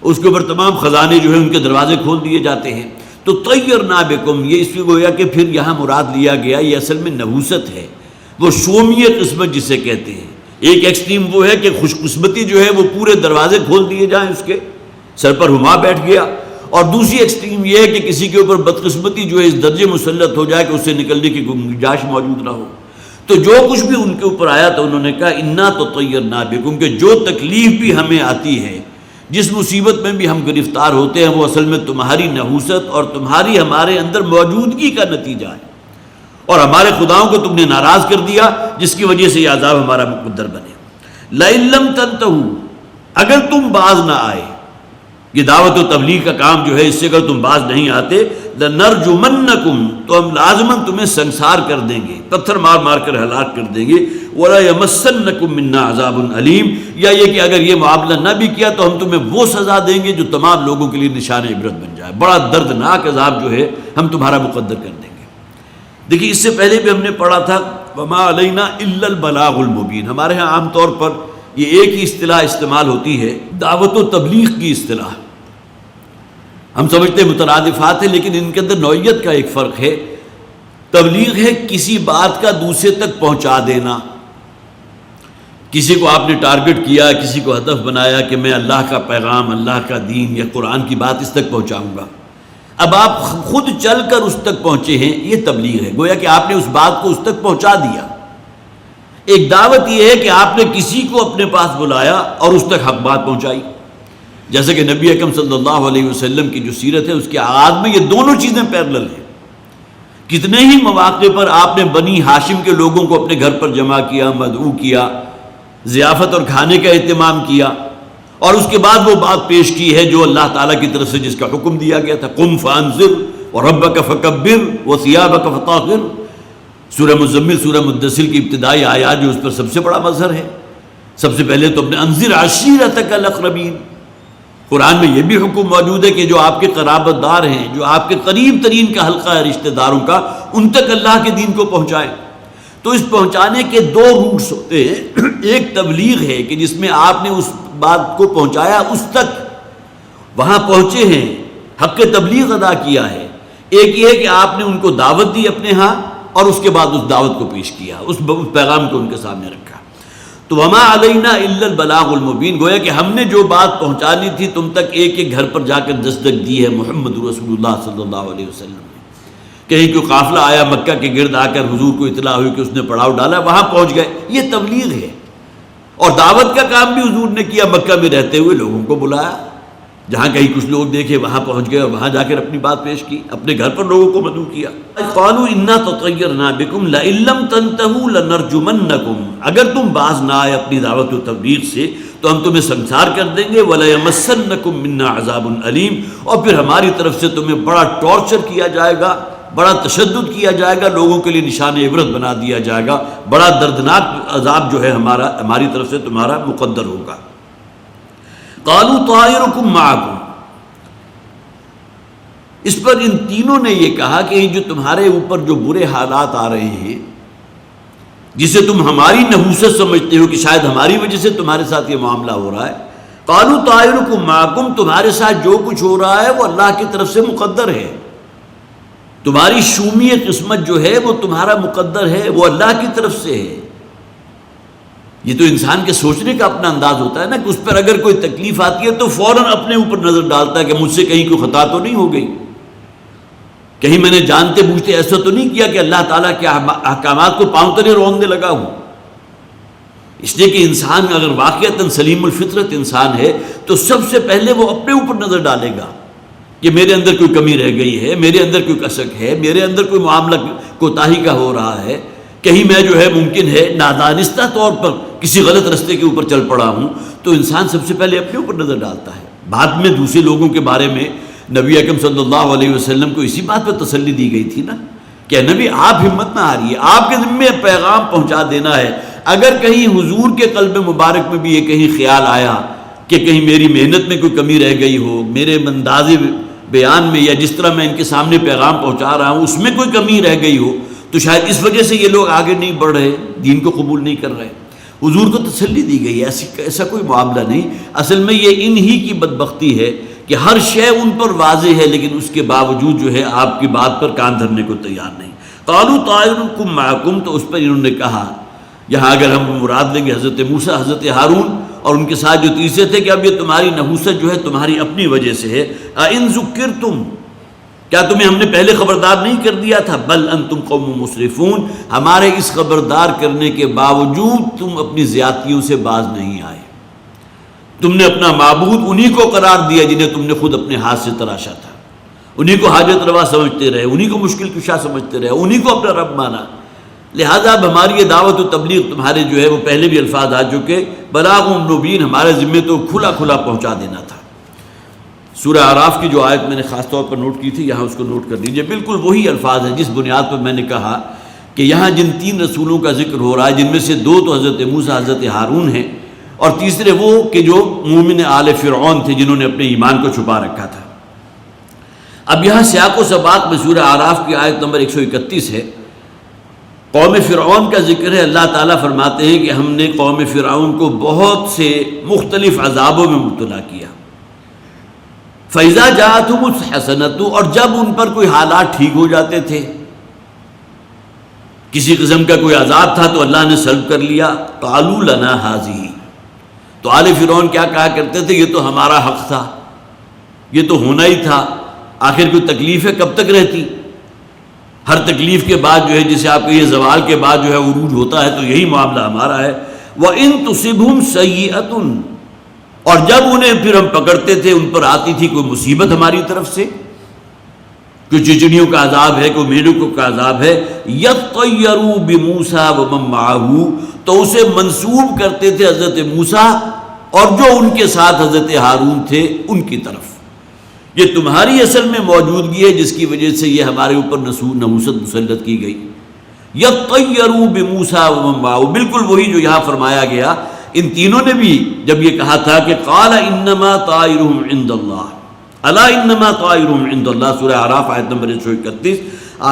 اس کے اوپر تمام خزانے جو ہیں ان کے دروازے کھول دیے جاتے ہیں۔ تو طیرنا بکم، یہ اس میں گویا کہ پھر یہاں مراد لیا گیا، یہ اصل میں نحوست ہے، وہ شومی قسمت جسے کہتے ہیں۔ ایک ایکسٹریم وہ ہے کہ خوش قسمتی جو ہے وہ پورے دروازے کھول دیے جائیں، اس کے سر پر ہما بیٹھ گیا، اور دوسری ایکسٹریم یہ ہے کہ کسی کے اوپر بدقسمتی جو ہے اس درجے مسلط ہو جائے کہ اس سے نکلنے کی گنجائش موجود نہ ہو۔ تو جو کچھ بھی ان کے اوپر آیا تو انہوں نے کہا انا تطیرنا بکم، کہ جو تکلیف بھی ہمیں آتی ہے، جس مصیبت میں بھی ہم گرفتار ہوتے ہیں، وہ اصل میں تمہاری نحوست اور تمہاری ہمارے اندر موجودگی کا نتیجہ ہے، اور ہمارے خداؤں کو تم نے ناراض کر دیا، جس کی وجہ سے یہ عذاب ہمارا مقدر بنے۔ لئن لم تنتہوا، اگر تم باز نہ آئے، یہ دعوت و تبلیغ کا کام جو ہے اس سے اگر تم باز نہیں آتے، لنرجمنکم، تو ہم لازماً تمہیں سنسار کر دیں گے، پتھر مار مار کر ہلاک کر دیں گے، وَلَا يَمَسَّنَّكُم مِّنَّا عَذَابٌ عَلِيمٌ، یا یہ کہ اگر یہ معاملہ نہ بھی کیا تو ہم تمہیں وہ سزا دیں گے جو تمام لوگوں کے لیے نشان عبرت بن جائے، بڑا دردناک عذاب جو ہے ہم تمہارا مقدر کر دیں گے۔ دیکھیے اس سے پہلے بھی ہم نے پڑھا تھا وَمَا عَلَيْنَا إِلَّا الْبَلَاغُ الْمُبِينُ، ہمارے ہاں عام طور پر یہ ایک ہی اصطلاح استعمال ہوتی ہے، دعوت و تبلیغ کی اصطلاح۔ ہم سمجھتے ہیں مترادفات ہیں، لیکن ان کے اندر نوعیت کا ایک فرق ہے۔ تبلیغ ہے کسی بات کا دوسرے تک پہنچا دینا، کسی کو آپ نے ٹارگٹ کیا، کسی کو ہدف بنایا کہ میں اللہ کا پیغام، اللہ کا دین یا قرآن کی بات اس تک پہنچاؤں گا، اب آپ خود چل کر اس تک پہنچے ہیں، یہ تبلیغ ہے، گویا کہ آپ نے اس بات کو اس تک پہنچا دیا۔ ایک دعوت یہ ہے کہ آپ نے کسی کو اپنے پاس بلایا اور اس تک حق بات پہنچائی، جیسے کہ نبی اکرم صلی اللہ علیہ وسلم کی جو سیرت ہے اس کے آغاز میں یہ دونوں چیزیں پیرلل ہیں۔ کتنے ہی مواقع پر آپ نے بنی ہاشم کے لوگوں کو اپنے گھر پر جمع کیا، مدعو کیا، ضیافت اور کھانے کا اہتمام کیا، اور اس کے بعد وہ بات پیش کی ہے جو اللہ تعالیٰ کی طرف سے جس کا حکم دیا گیا تھا، قم فانذر وربک فکبر وثیابک فطہر۔ سورہ مزمل، سورہ مدثر کی ابتدائی آیات جو اس پر سب سے بڑا مظہر ہے۔ سب سے پہلے تو اپنے انذر عشیرتک الاقربین، قرآن میں یہ بھی حکم موجود ہے کہ جو آپ کے قرابت دار ہیں، جو آپ کے قریب ترین کا حلقہ ہے رشتہ داروں کا، ان تک اللہ کے دین کو پہنچائیں۔ تو اس پہنچانے کے دو روٹس ہوتے ہیں، ایک تبلیغ ہے کہ جس میں آپ نے اس بات کو پہنچایا، اس تک وہاں پہنچے ہیں، حق تبلیغ ادا کیا ہے۔ ایک یہ ہے کہ آپ نے ان کو دعوت دی اپنے ہاں اور اس کے بعد اس دعوت کو پیش کیا، اس پیغام کو ان کے سامنے رکھا۔ تو وما علینا الا البلاغ المبین، گویا کہ ہم نے جو بات پہنچانی تھی تم تک ایک ایک گھر پر جا کر دستک دی ہے محمد رسول اللہ صلی اللہ علیہ وسلم نے۔ کہیں کوئی قافلہ آیا مکہ کے گرد آ کر حضور کو اطلاع ہوئی کہ اس نے پڑاؤ ڈالا، وہاں پہنچ گئے، یہ تبلیغ ہے۔ اور دعوت کا کام بھی حضور نے کیا، مکہ میں رہتے ہوئے لوگوں کو بلایا، جہاں کہیں کچھ لوگ دیکھے وہاں پہنچ گئے اور وہاں جا کر اپنی بات پیش کی، اپنے گھر پر لوگوں کو مدعو کیا۔ قالوا انا تطیرنا بکم لئن لم تنتہوا لنرجمنکم، اگر تم باز نہ آئے اپنی دعوت و تبلیغ سے تو ہم تمہیں سنسار کر دیں گے، ولیمسنکم منا عذاب علیم، اور پھر ہماری طرف سے تمہیں بڑا ٹارچر کیا جائے گا، بڑا تشدد کیا جائے گا، لوگوں کے لیے نشان عبرت بنا دیا جائے گا، بڑا دردناک عذاب جو ہے ہماری طرف سے تمہارا مقدر ہوگا۔ قالوا طائرکم معکم، اس پر ان تینوں نے یہ کہا کہ یہ جو تمہارے اوپر جو برے حالات آ رہے ہیں، جسے تم ہماری نحوست سمجھتے ہو کہ شاید ہماری وجہ سے تمہارے ساتھ یہ معاملہ ہو رہا ہے، قالوا طائرکم معکم، تمہارے ساتھ جو کچھ ہو رہا ہے وہ اللہ کی طرف سے مقدر ہے، تمہاری شومی قسمت جو ہے وہ تمہارا مقدر ہے، وہ اللہ کی طرف سے ہے۔ یہ تو انسان کے سوچنے کا اپنا انداز ہوتا ہے نا، کہ اس پر اگر کوئی تکلیف آتی ہے تو فوراً اپنے اوپر نظر ڈالتا ہے کہ مجھ سے کہیں کوئی خطا تو نہیں ہو گئی، کہیں میں نے جانتے بوجھتے ایسا تو نہیں کیا کہ اللہ تعالیٰ کے احکامات کو پاؤں تلے روننے لگا ہوں۔ اس لیے کہ انسان اگر واقعتاً سلیم الفطرت انسان ہے تو سب سے پہلے وہ اپنے اوپر نظر ڈالے گا کہ میرے اندر کوئی کمی رہ گئی ہے، میرے اندر کوئی کسک ہے، میرے اندر کوئی معاملہ کوتاہی کا ہو رہا ہے، کہیں میں جو ہے ممکن ہے نادانستہ طور پر کسی غلط رستے کے اوپر چل پڑا ہوں، تو انسان سب سے پہلے اپنے اوپر نظر ڈالتا ہے۔ بعد میں دوسرے لوگوں کے بارے میں نبی اکرم صلی اللہ علیہ وسلم کو اسی بات پہ تسلی دی گئی تھی نا کہ نبی آپ ہمت نہ ہاریے، آپ کے ذمے پیغام پہنچا دینا ہے۔ اگر کہیں حضور کے قلب مبارک میں بھی یہ کہیں خیال آیا کہ کہیں میری محنت میں کوئی کمی رہ گئی ہو، میرے انداز بیان میں یا جس طرح میں ان کے سامنے پیغام پہنچا رہا ہوں اس میں کوئی کمی رہ گئی ہو، تو شاید اس وجہ سے یہ لوگ آگے نہیں بڑھ رہے، دین کو قبول نہیں کر رہے۔ حضور کو تسلی دی گئی، ایسا کوئی معاملہ نہیں۔ اصل میں یہ انہی کی بدبختی ہے کہ ہر شے ان پر واضح ہے لیکن اس کے باوجود جو ہے آپ کی بات پر کان دھرنے کو تیار نہیں۔ قالوا طائرکم معکم، تو اس پر انہوں نے کہا، یہاں اگر ہم مراد لیں گے حضرت موسیٰ، حضرت ہارون اور ان کے ساتھ جو تیسرے تھے، کہ اب یہ تمہاری نحوست جو ہے تمہاری اپنی وجہ سے ہے۔ اَإِن ذُكِّرْتُمْ، کیا تمہیں ہم نے پہلے خبردار نہیں کر دیا تھا؟ بل انتم قوم مسرفون، ہمارے اس خبردار کرنے کے باوجود تم اپنی زیادتیوں سے باز نہیں آئے، تم نے اپنا معبود انہی کو قرار دیا جنہیں تم نے خود اپنے ہاتھ سے تراشا تھا، انہی کو حاجت روا سمجھتے رہے، انہی کو مشکل کشا سمجھتے رہے، انہی کو اپنا رب مانا۔ لہذا اب ہماری یہ دعوت و تبلیغ تمہارے جو ہے وہ پہلے بھی الفاظ آ چکے، بلاغ مبین، ہمارے ذمے تو کھلا کھلا پہنچا دینا تھا۔ سورہ اعراف کی جو آیت میں نے خاص طور پر نوٹ کی تھی، یہاں اس کو نوٹ کر دیجئے، بالکل وہی الفاظ ہیں جس بنیاد پر میں نے کہا کہ یہاں جن تین رسولوں کا ذکر ہو رہا ہے، جن میں سے دو تو حضرت موسیٰ حضرت ہارون ہیں، اور تیسرے وہ کہ جو مومن آل فرعون تھے جنہوں نے اپنے ایمان کو چھپا رکھا تھا۔ اب یہاں سیاق و سباق میں سورہ اعراف کی آیت نمبر 131 ہے، قوم فرعون کا ذکر ہے۔ اللہ تعالیٰ فرماتے ہیں کہ ہم نے قوم فرعون کو بہت سے مختلف عذابوں میں مبتلا کیا۔ فَإِذَا جَاءَتْهُمُ الْحَسَنَةُ، اور جب ان پر کوئی حالات ٹھیک ہو جاتے تھے، کسی قسم کا کوئی عذاب تھا تو اللہ نے سلب کر لیا، قَالُوا لَنَا هَٰذِهِ، تو آل فرعون کیا کہا کرتے تھے، یہ تو ہمارا حق تھا، یہ تو ہونا ہی تھا، آخر کوئی تکلیف ہے کب تک رہتی، ہر تکلیف کے بعد جو ہے جسے آپ کو یہ زوال کے بعد جو ہے عروج ہوتا ہے، تو یہی معاملہ ہمارا ہے۔ وَإِن تُصِبْهُمْ سَيِّئَةٌ، اور جب انہیں پھر ہم پکڑتے تھے، ان پر آتی تھی کوئی مصیبت ہماری طرف سے، کوئی چچڑیوں کا عذاب ہے، کوئی میڈکوں کا عذاب ہے، یطیروا بموسیٰ ومن معہ، تو اسے منسوب کرتے تھے حضرت موسیٰ اور جو ان کے ساتھ حضرت ہارون تھے ان کی طرف۔ یہ تمہاری اصل میں موجودگی ہے جس کی وجہ سے یہ ہمارے اوپر نحوست مسلط کی گئی۔ یطیروا بموسیٰ ومن معہ، بالکل وہی جو یہاں فرمایا گیا۔ ان تینوں نے بھی جب یہ کہا تھا کہ قال انما طائرهم عند اللہ، الا انما طائرهم عند اللہ، سورہ اعراف آیت نمبر 131،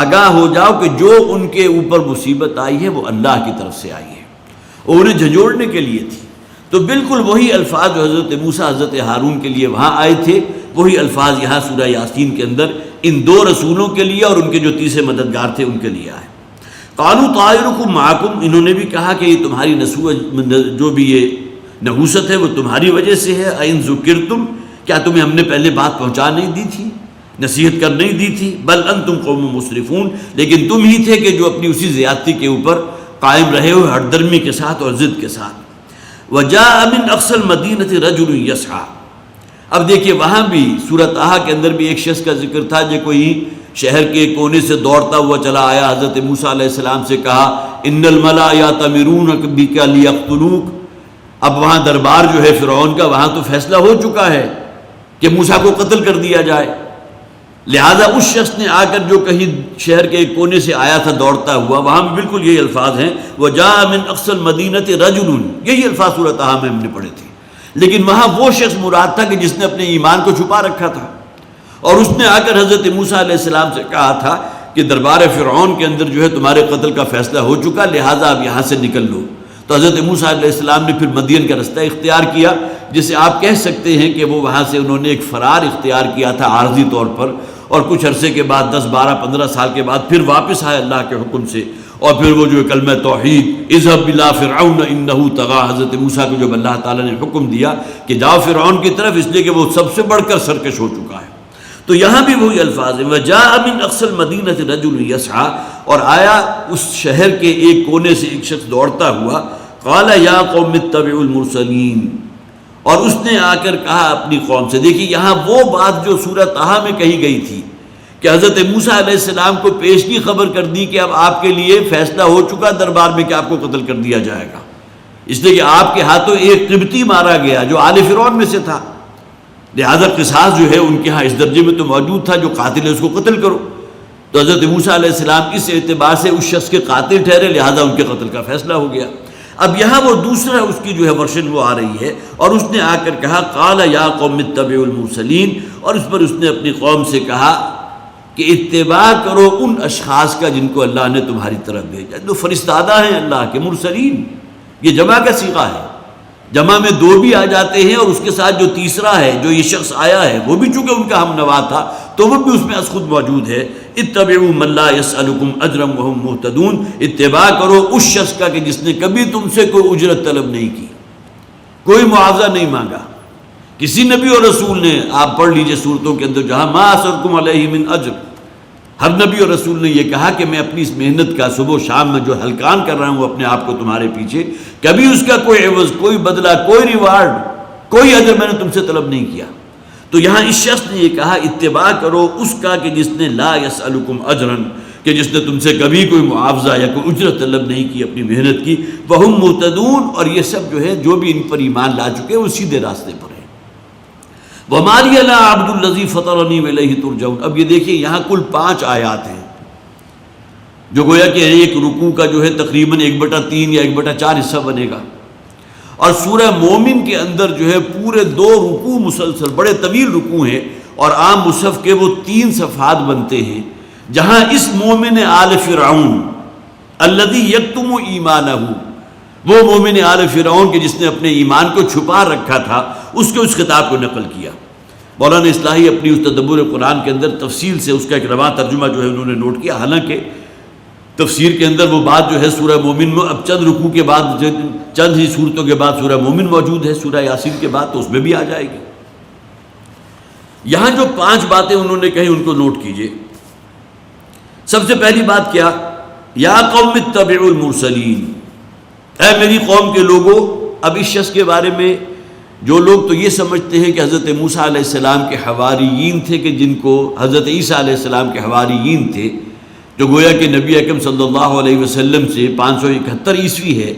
آگاہ ہو جاؤ کہ جو ان کے اوپر مصیبت آئی ہے وہ اللہ کی طرف سے آئی ہے، اور انہیں جھنجھوڑنے کے لیے تھی۔ تو بالکل وہی الفاظ جو حضرت موسیٰ حضرت ہارون کے لیے وہاں آئے تھے، وہی الفاظ یہاں سورہ یاسین کے اندر ان دو رسولوں کے لیے اور ان کے جو تیسرے مددگار تھے ان کے لیے آئے۔ قالوا طائرکم معکم، انہوں نے بھی کہا کہ یہ تمہاری جو بھی یہ نحوست ہے وہ تمہاری وجہ سے ہے۔ اَإِن ذُكِّرْتُمْ، کیا تمہیں ہم نے پہلے بات پہنچا نہیں دی تھی، نصیحت کر نہیں دی تھی؟ بل انتم قوم مسرفون، لیکن تم ہی تھے کہ جو اپنی اسی زیادتی کے اوپر قائم رہے ہو، ہر درمی کے ساتھ اور ضد کے ساتھ۔ وَجَاءَ مِنْ أَقْصَى الْمَدِينَةِ رَجُلٌ يَسْعَىٰ، اب دیکھیے وہاں بھی سورۃ طٰہٰ کے اندر بھی ایک شخص کا ذکر تھا جو کوئی شہر کے کونے سے دوڑتا ہوا چلا آیا، حضرت موسیٰ علیہ السلام سے کہا ان الملأ یأتمرون بک لیقتلوک۔ اب وہاں دربار جو ہے فرعون کا، وہاں تو فیصلہ ہو چکا ہے کہ موسیٰ کو قتل کر دیا جائے، لہذا اس شخص نے آ کر جو کہیں شہر کے ایک کونے سے آیا تھا دوڑتا ہوا، وہاں بھی بالکل یہی الفاظ ہیں، وَجَاءَ مِنْ أَقْصَى الْمَدِينَةِ رَجُلٌ، یہی الفاظ سورۃ طٰہٰ میں ہم نے پڑھے تھے۔ لیکن وہاں وہ شخص مراد تھا کہ جس نے اپنے ایمان کو چھپا رکھا تھا، اور اس نے آ کر حضرت موسیٰ علیہ السلام سے کہا تھا کہ دربار فرعون کے اندر جو ہے تمہارے قتل کا فیصلہ ہو چکا، لہٰذا اب یہاں سے نکل لو۔ تو حضرت موسیٰ علیہ السلام نے پھر مدین کا رستہ اختیار کیا، جسے آپ کہہ سکتے ہیں کہ وہ وہاں سے انہوں نے ایک فرار اختیار کیا تھا عارضی طور پر، اور کچھ عرصے کے بعد 10 12 15 سال کے بعد پھر واپس آئے اللہ کے حکم سے، اور پھر وہ جو کلمہ توحید اذهب الى فرعون انه طغى، حضرت موسیٰ کو جب اللہ تعالیٰ نے حکم دیا کہ جاؤ فرعون کی طرف، اس لیے کہ وہ سب سے بڑھ کر سرکش ہو چکا ہے۔ تو یہاں بھی وہی الفاظ ہیں، وَجَاءَ مِنْ أَقْصَى الْمَدِينَةِ رَجُلٌ يَسْعَىٰ، اور آیا اس شہر کے ایک کونے سے ایک شخص دوڑتا ہوا، قَالَ يَا قَوْمِ اتَّبِعُوا الْمُرْسَلِينَ، اور اس نے آ کر کہا اپنی قوم سے۔ دیکھیے یہاں وہ بات جو سورہ طٰہٰ میں کہی گئی تھی کہ حضرت موسیٰ علیہ السلام کو پیشگی خبر کر دی کہ اب آپ کے لیے فیصلہ ہو چکا دربار میں کہ آپ کو قتل کر دیا جائے گا، اس لیے کہ آپ کے ہاتھوں ایک قبطی مارا گیا جو آل فرعون میں سے تھا، لہذا قصاص جو ہے ان کے ہاں اس درجے میں تو موجود تھا، جو قاتل ہے اس کو قتل کرو۔ تو حضرت موسیٰ علیہ السلام اس اعتبار سے اس شخص کے قاتل ٹھہرے، لہذا ان کے قتل کا فیصلہ ہو گیا۔ اب یہاں وہ دوسرا اس کی جو ہے ورشن وہ آ رہی ہے، اور اس نے آ کر کہا قال یا قوم اتبعوا المرسلین، اور اس پر اس نے اپنی قوم سے کہا کہ اتباع کرو ان اشخاص کا جن کو اللہ نے تمہاری طرف بھیجا، جو فرستادہ ہیں اللہ کے۔ مرسلین یہ جمع کا صیغہ ہے، جمع میں 2 بھی آ جاتے ہیں، اور اس کے ساتھ جو تیسرا ہے جو یہ شخص آیا ہے وہ بھی چونکہ ان کا ہم نوا تھا تو وہ بھی اس میں از خود موجود ہے۔ اتبعوا من لا يسألكم اجرا وهم مهتدون، اتباع کرو اس شخص کا کہ جس نے کبھی تم سے کوئی اجرت طلب نہیں کی، کوئی معاوضہ نہیں مانگا کسی نبی اور رسول نے۔ آپ پڑھ لیجئے صورتوں کے اندر جہاں ما اسرکم علیہ من اجر، ہر نبی اور رسول نے یہ کہا کہ میں اپنی اس محنت کا صبح و شام میں جو ہلکان کر رہا ہوں اپنے آپ کو تمہارے پیچھے، کبھی اس کا کوئی عوض، کوئی بدلہ، کوئی ریوارڈ، کوئی اجر میں نے تم سے طلب نہیں کیا۔ تو یہاں اس شخص نے یہ کہا اتباع کرو اس کا کہ جس نے لا یسألکم اجرا، کہ جس نے تم سے کبھی کوئی معاوضہ یا کوئی اجرت طلب نہیں کی اپنی محنت کی، وہم مہتدون، اور یہ سب جو ہے جو بھی ان پر ایمان لا چکے وہ سیدھے راستے پر ہیں۔ وَمَا لِيَ لَا عَبْدُ الَّذِي فَطَرَنِي وَإِلَيْهِ تُرْجَعُونَ۔ اب یہ دیکھیے یہاں کل 5 آیات ہیں جو گویا کہ ایک رکوع کا جو ہے تقریباً 1/3 یا 1/4 حصہ بنے گا، اور سورہ مومن کے اندر جو ہے پورے 2 رکوع مسلسل بڑے طویل رکوع ہیں، اور عام مصحف کے وہ 3 صفحات بنتے ہیں، جہاں اس مومن آل فرعون الذی یکتم ایمانہ، وہ مومن آل فرعون کے جس نے اپنے ایمان کو چھپا رکھا تھا، اس کے اس خطاب کو نقل کیا۔ مولانا اصلاحی اپنی اس تدبر قرآن کے اندر تفصیل سے اس کا ایک رواں ترجمہ جو ہے انہوں نے نوٹ کیا، حالانکہ تفسیر کے اندر وہ بات جو ہے سورہ مومن میں اب چند رکوع کے بعد، چند ہی صورتوں کے بعد سورہ مومن موجود ہے، سورہ یاسین کے بعد تو اس میں بھی آ جائے گی۔ یہاں جو 5 باتیں انہوں نے کہیں ان کو نوٹ کیجئے۔ سب سے پہلی بات کیا؟ یا قوم اتبعوا المرسلین، اے میری قوم کے لوگوں۔ اب اس شخص کے بارے میں جو لوگ تو یہ سمجھتے ہیں کہ حضرت موسیٰ علیہ السلام کے حواریین تھے، کہ جن کو حضرت عیسیٰ علیہ السلام کے حواریین تھے، جو گویا کہ نبی اکرم صلی اللہ علیہ وسلم سے 571 عیسوی ہے،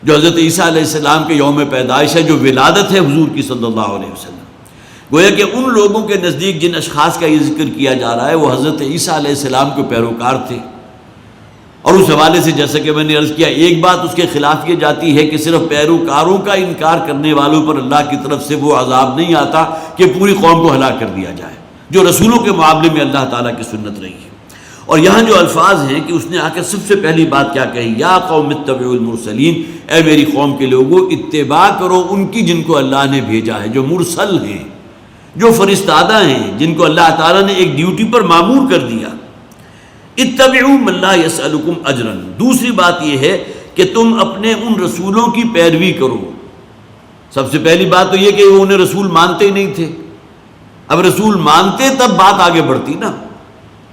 جو حضرت عیسیٰ علیہ السلام کے یوم پیدائش ہے، جو ولادت ہے حضور کی صلی اللہ علیہ وسلم۔ گویا کہ ان لوگوں کے نزدیک جن اشخاص کا یہ ذکر کیا جا رہا ہے وہ حضرت عیسیٰ علیہ السلام کے پیروکار تھے، اور اس حوالے سے جیسا کہ میں نے عرض کیا، ایک بات اس کے خلاف یہ جاتی ہے کہ صرف پیروکاروں کا انکار کرنے والوں پر اللہ کی طرف سے وہ عذاب نہیں آتا کہ پوری قوم کو ہلاک کر دیا جائے، جو رسولوں کے معاملے میں اللہ تعالیٰ کی سنت رہی ہے۔ اور یہاں جو الفاظ ہیں کہ اس نے آ کے سب سے پہلی بات کیا کہی؟ یا قوم اتبعوا المرسلین، اے میری قوم کے لوگوں اتباع کرو ان کی جن کو اللہ نے بھیجا ہے، جو مرسل ہیں، جو فرستادہ ہیں، جن کو اللہ تعالیٰ نے ایک ڈیوٹی پر مامور کر دیا۔ اتبعوا من لا یسألکم اجرا، دوسری بات یہ ہے کہ تم اپنے ان رسولوں کی پیروی کرو۔ سب سے پہلی بات تو یہ کہ وہ انہیں رسول مانتے ہی نہیں تھے، اب رسول مانتے تب بات آگے بڑھتی نا،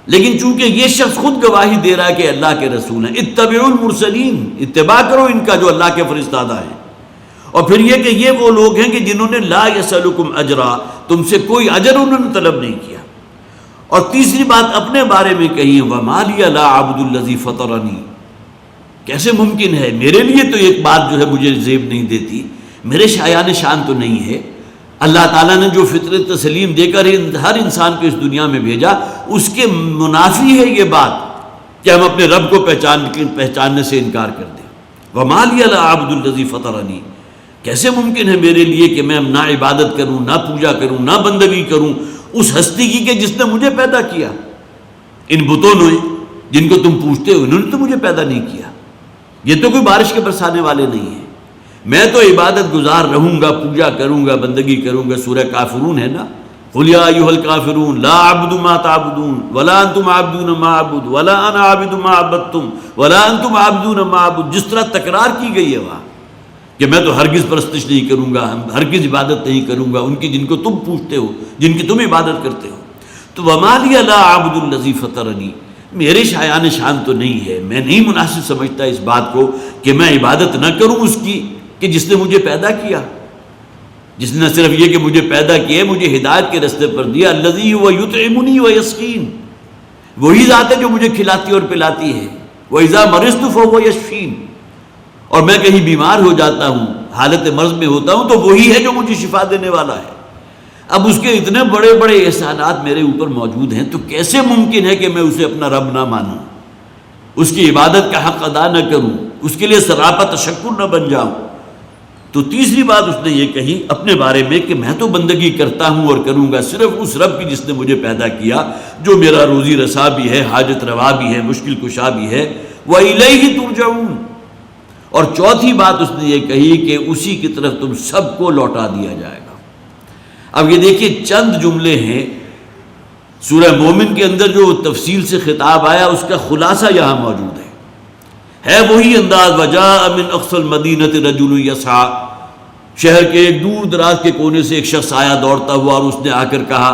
لیکن چونکہ یہ شخص خود گواہی دے رہا ہے کہ اللہ کے رسول ہیں، اتبعوا المرسلین، اتباع کرو ان کا جو اللہ کے فرستادہ ہیں۔ اور پھر یہ کہ یہ وہ لوگ ہیں کہ جنہوں نے لا یسألکم اجرا، تم سے کوئی اجر انہوں نے طلب نہیں کیا۔ اور تیسری بات اپنے بارے میں کہی ہے، وَمَا لِيَ لَا أَعْبُدُ الَّذِي فَطَرَنِي، کیسے ممکن ہے میرے لیے تو ایک بات جو ہے مجھے زیب نہیں دیتی، میرے شایان شان تو نہیں ہے۔ اللہ تعالیٰ نے جو فطرت تسلیم دے کر ہر انسان کو اس دنیا میں بھیجا، اس کے منافی ہے یہ بات کہ ہم اپنے رب کو پہچاننے سے انکار کر دیں۔ وَمَا لِيَ لَا أَعْبُدُ الَّذِي فَطَرَنِي، کیسے ممکن ہے میرے لیے کہ میں نہ عبادت کروں، نہ پوجا کروں، نہ بندگی کروں اس ہستی کی کہ جس نے مجھے پیدا کیا؟ ان بتوں نے جن کو تم پوجتے ہو، انہوں نے تو مجھے پیدا نہیں کیا، یہ تو کوئی بارش کے برسانے والے نہیں ہیں، میں تو عبادت گزار رہوں گا، پوجا کروں گا، بندگی کروں گا۔ سورہ کافرون ہے نا، قُلْ يَا أَيُّهَا الْكَافِرُونَ لَا أَعْبُدُ مَا تَعْبُدُونَ وَلَا أَنْتُمْ عَابِدُونَ مَا أَعْبُدُ وَلَا أَنَا عَابِدٌ مَا عَبَدتُّمْ وَلَا أَنْتُمْ عَابِدُونَ مَا أَعْبُدُ، جس طرح تکرار کی گئی ہے وہاں کہ میں تو ہرگز پرستش نہیں کروں گا، ہرگز عبادت نہیں کروں گا ان کی جن کو تم پوجتے ہو، جن کی تم عبادت کرتے ہو۔ تو وَمَا لِيَ لَا أَعْبُدُ الَّذِي فَطَرَنِي، میرے شایان شان تو نہیں ہے، میں نہیں مناسب سمجھتا اس بات کو کہ میں عبادت نہ کروں اس کی کہ جس نے مجھے پیدا کیا، جس نے نہ صرف یہ کہ مجھے پیدا کیا، مجھے ہدایت کے رستے پر دیا۔ الذی هو یطعمنی ویسقین، وہی ذات ہے جو مجھے کھلاتی اور پلاتی ہے۔ وَإِذَا مَرِضْتُ فَهُوَ یشفین، اور میں کہیں بیمار ہو جاتا ہوں، حالت مرض میں ہوتا ہوں، تو وہی ہے جو مجھے شفا دینے والا ہے۔ اب اس کے اتنے بڑے بڑے احسانات میرے اوپر موجود ہیں، تو کیسے ممکن ہے کہ میں اسے اپنا رب نہ مانوں، اس کی عبادت کا حق ادا نہ کروں، اس کے لیے سراپا تشکر نہ بن جاؤں؟ تو تیسری بات اس نے یہ کہی اپنے بارے میں کہ میں تو بندگی کرتا ہوں اور کروں گا صرف اس رب کی جس نے مجھے پیدا کیا، جو میرا روزی رسا بھی ہے، حاجت روا بھی ہے، مشکل کشا بھی ہے۔ وَإِلَيْهِ تُرْجَعُونَ، اور چوتھی بات اس نے یہ کہی کہ اسی کی طرف تم سب کو لوٹا دیا جائے گا۔ اب یہ دیکھیے چند جملے ہیں سورہ مومن کے اندر جو تفصیل سے خطاب آیا، اس کا خلاصہ یہاں موجود ہے وہی انداز۔ وَجَاءَ مِنْ أَقْصَى الْمَدِينَةِ رَجُلٌ يَسْعَىٰ، شہر کے ایک دور دراز کے کونے سے ایک شخص آیا دوڑتا ہوا، اور اس نے آ کر کہا،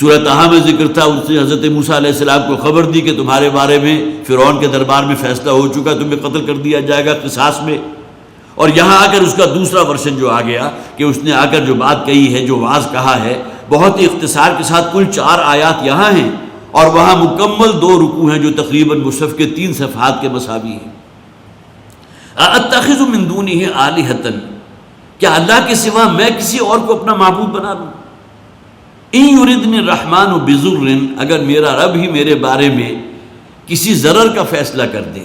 سورہ طٰہٰ میں ذکر تھا، اس نے حضرت موسیٰ علیہ السلام کو خبر دی کہ تمہارے بارے میں فرعون کے دربار میں فیصلہ ہو چکا، تمہیں قتل کر دیا جائے گا قصاص میں۔ اور یہاں آ کر اس کا دوسرا ورژن جو آ گیا کہ اس نے آ کر جو بات کہی ہے، جو واز کہا ہے، بہت ہی اختصار کے ساتھ کل 4 آیات یہاں ہیں، اور وہاں مکمل 2 رکوع ہیں جو تقریباً مصحف کے 3 صفحات کے مساوی ہیں۔ أَأَتَّخِذُ مِن دُونِهِ آلِهَةً، کیا اللہ کے سوا میں کسی اور کو اپنا معبود بنا لوں؟ إِن يُرِدْنِ الرَّحْمَنُ بِضُرٍّ، اگر میرا رب ہی میرے بارے میں کسی ضرر کا فیصلہ کر دے،